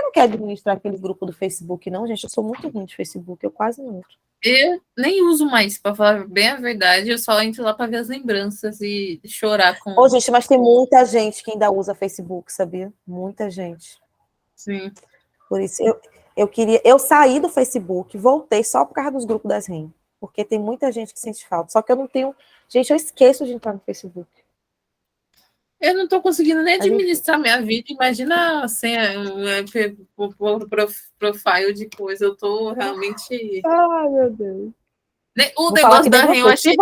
não quer administrar aquele grupo do Facebook, não, gente? Eu sou muito ruim de Facebook, eu quase não entro. Eu nem uso mais, para falar bem a verdade, eu só entro lá para ver as lembranças e chorar com... gente, mas tem muita gente que ainda usa Facebook, sabia? Muita gente. Sim. Por isso, eu saí do Facebook, voltei só por causa dos grupos das REM, porque tem muita gente que sente falta, só que eu não tenho... Gente, eu esqueço de entrar no Facebook. Eu não estou conseguindo nem administrar minha vida, imagina a senha, o profile de coisa, eu estou realmente... Ai, meu Deus. O negócio da REM, eu achei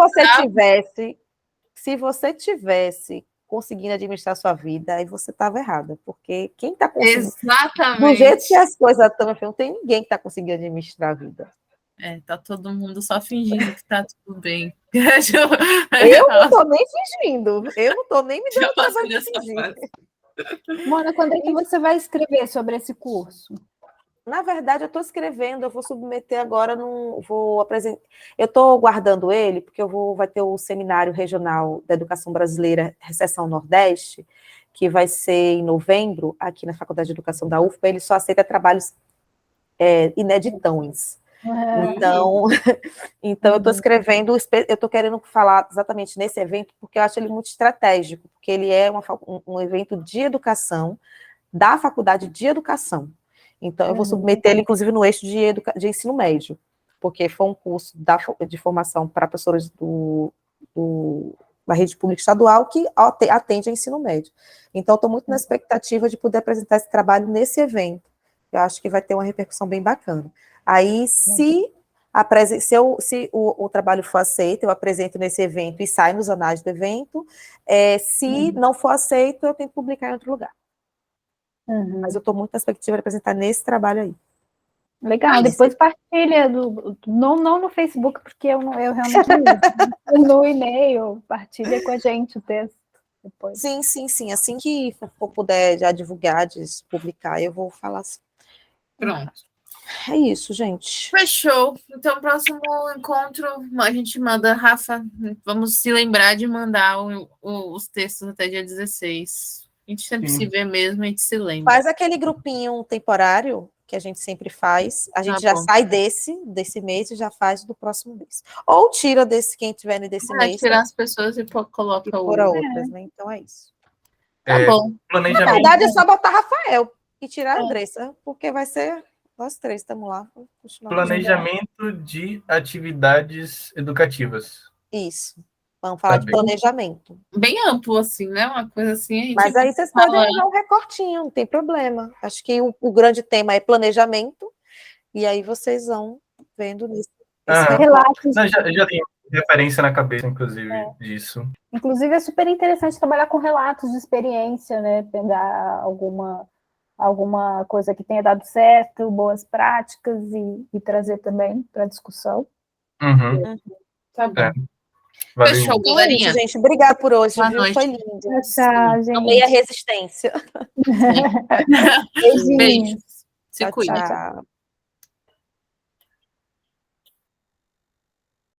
se você tivesse conseguindo administrar sua vida, aí você estava errada, porque quem está conseguindo... Exatamente. Do jeito que as coisas estão, não tem ninguém que está conseguindo administrar a vida. Tá todo mundo só fingindo que tá tudo bem. Eu não tô nem fingindo. Eu não tô nem me dando trabalho de fingir. Mona, quando é que você vai escrever sobre esse curso? Na verdade, eu estou escrevendo, eu vou submeter agora, vou apresentar. Eu estou guardando ele, porque vai ter o Seminário Regional da Educação Brasileira, Seção Nordeste, que vai ser em novembro, aqui na Faculdade de Educação da UFPA. Ele só aceita trabalhos ineditões. Então eu estou escrevendo, eu estou querendo falar exatamente nesse evento, porque eu acho ele muito estratégico, porque ele é um evento de educação, da Faculdade de Educação. Então, eu vou submeter ele, inclusive, no eixo de ensino médio, porque foi um curso de formação para professores da rede pública estadual que atende a ensino médio. Então, estou muito na expectativa de poder apresentar esse trabalho nesse evento. Eu acho que vai ter uma repercussão bem bacana. Aí, se o trabalho for aceito, eu apresento nesse evento e sai nos anais do evento. Se não for aceito, eu tenho que publicar em outro lugar. Mas eu estou muito na expectativa de apresentar nesse trabalho aí. Legal, depois partilha, não no Facebook, porque eu realmente não uso, no e-mail, partilha com a gente o texto depois. Sim, assim que eu puder já divulgar, publicar, eu vou falar assim. Pronto. É isso, gente. Fechou. Então, próximo encontro, a gente manda, Rafa, vamos se lembrar de mandar os textos até dia 16. A gente sempre se vê mesmo, a gente se lembra. Faz aquele grupinho temporário que a gente sempre faz. A gente já sai desse mês e já faz do próximo mês. Ou tira desse, quem tiver desse mês. Tirar as pessoas e coloca outras, né? Então é isso. Tá bom. Na verdade, é só botar Rafael e tirar a Andressa, porque vai ser nós três, estamos lá. Planejamento de atividades educativas. Isso. Vamos falar de planejamento. Bem amplo, assim, né? Uma coisa assim. Mas aí vocês podem usar um recortinho, não tem problema. Acho que o grande tema é planejamento, e aí vocês vão vendo nisso. Relatos. Já tenho referência na cabeça, inclusive, disso. Inclusive, é super interessante trabalhar com relatos de experiência, né? Pegar alguma coisa que tenha dado certo, boas práticas, e trazer também para a discussão. Tá bom. Valeu. Fechou, galerinha. Gente, obrigada por hoje, Boa viu? noite. Foi lindo. Tchau, gente. Amei a resistência. Beijos. Se cuida. Tchau.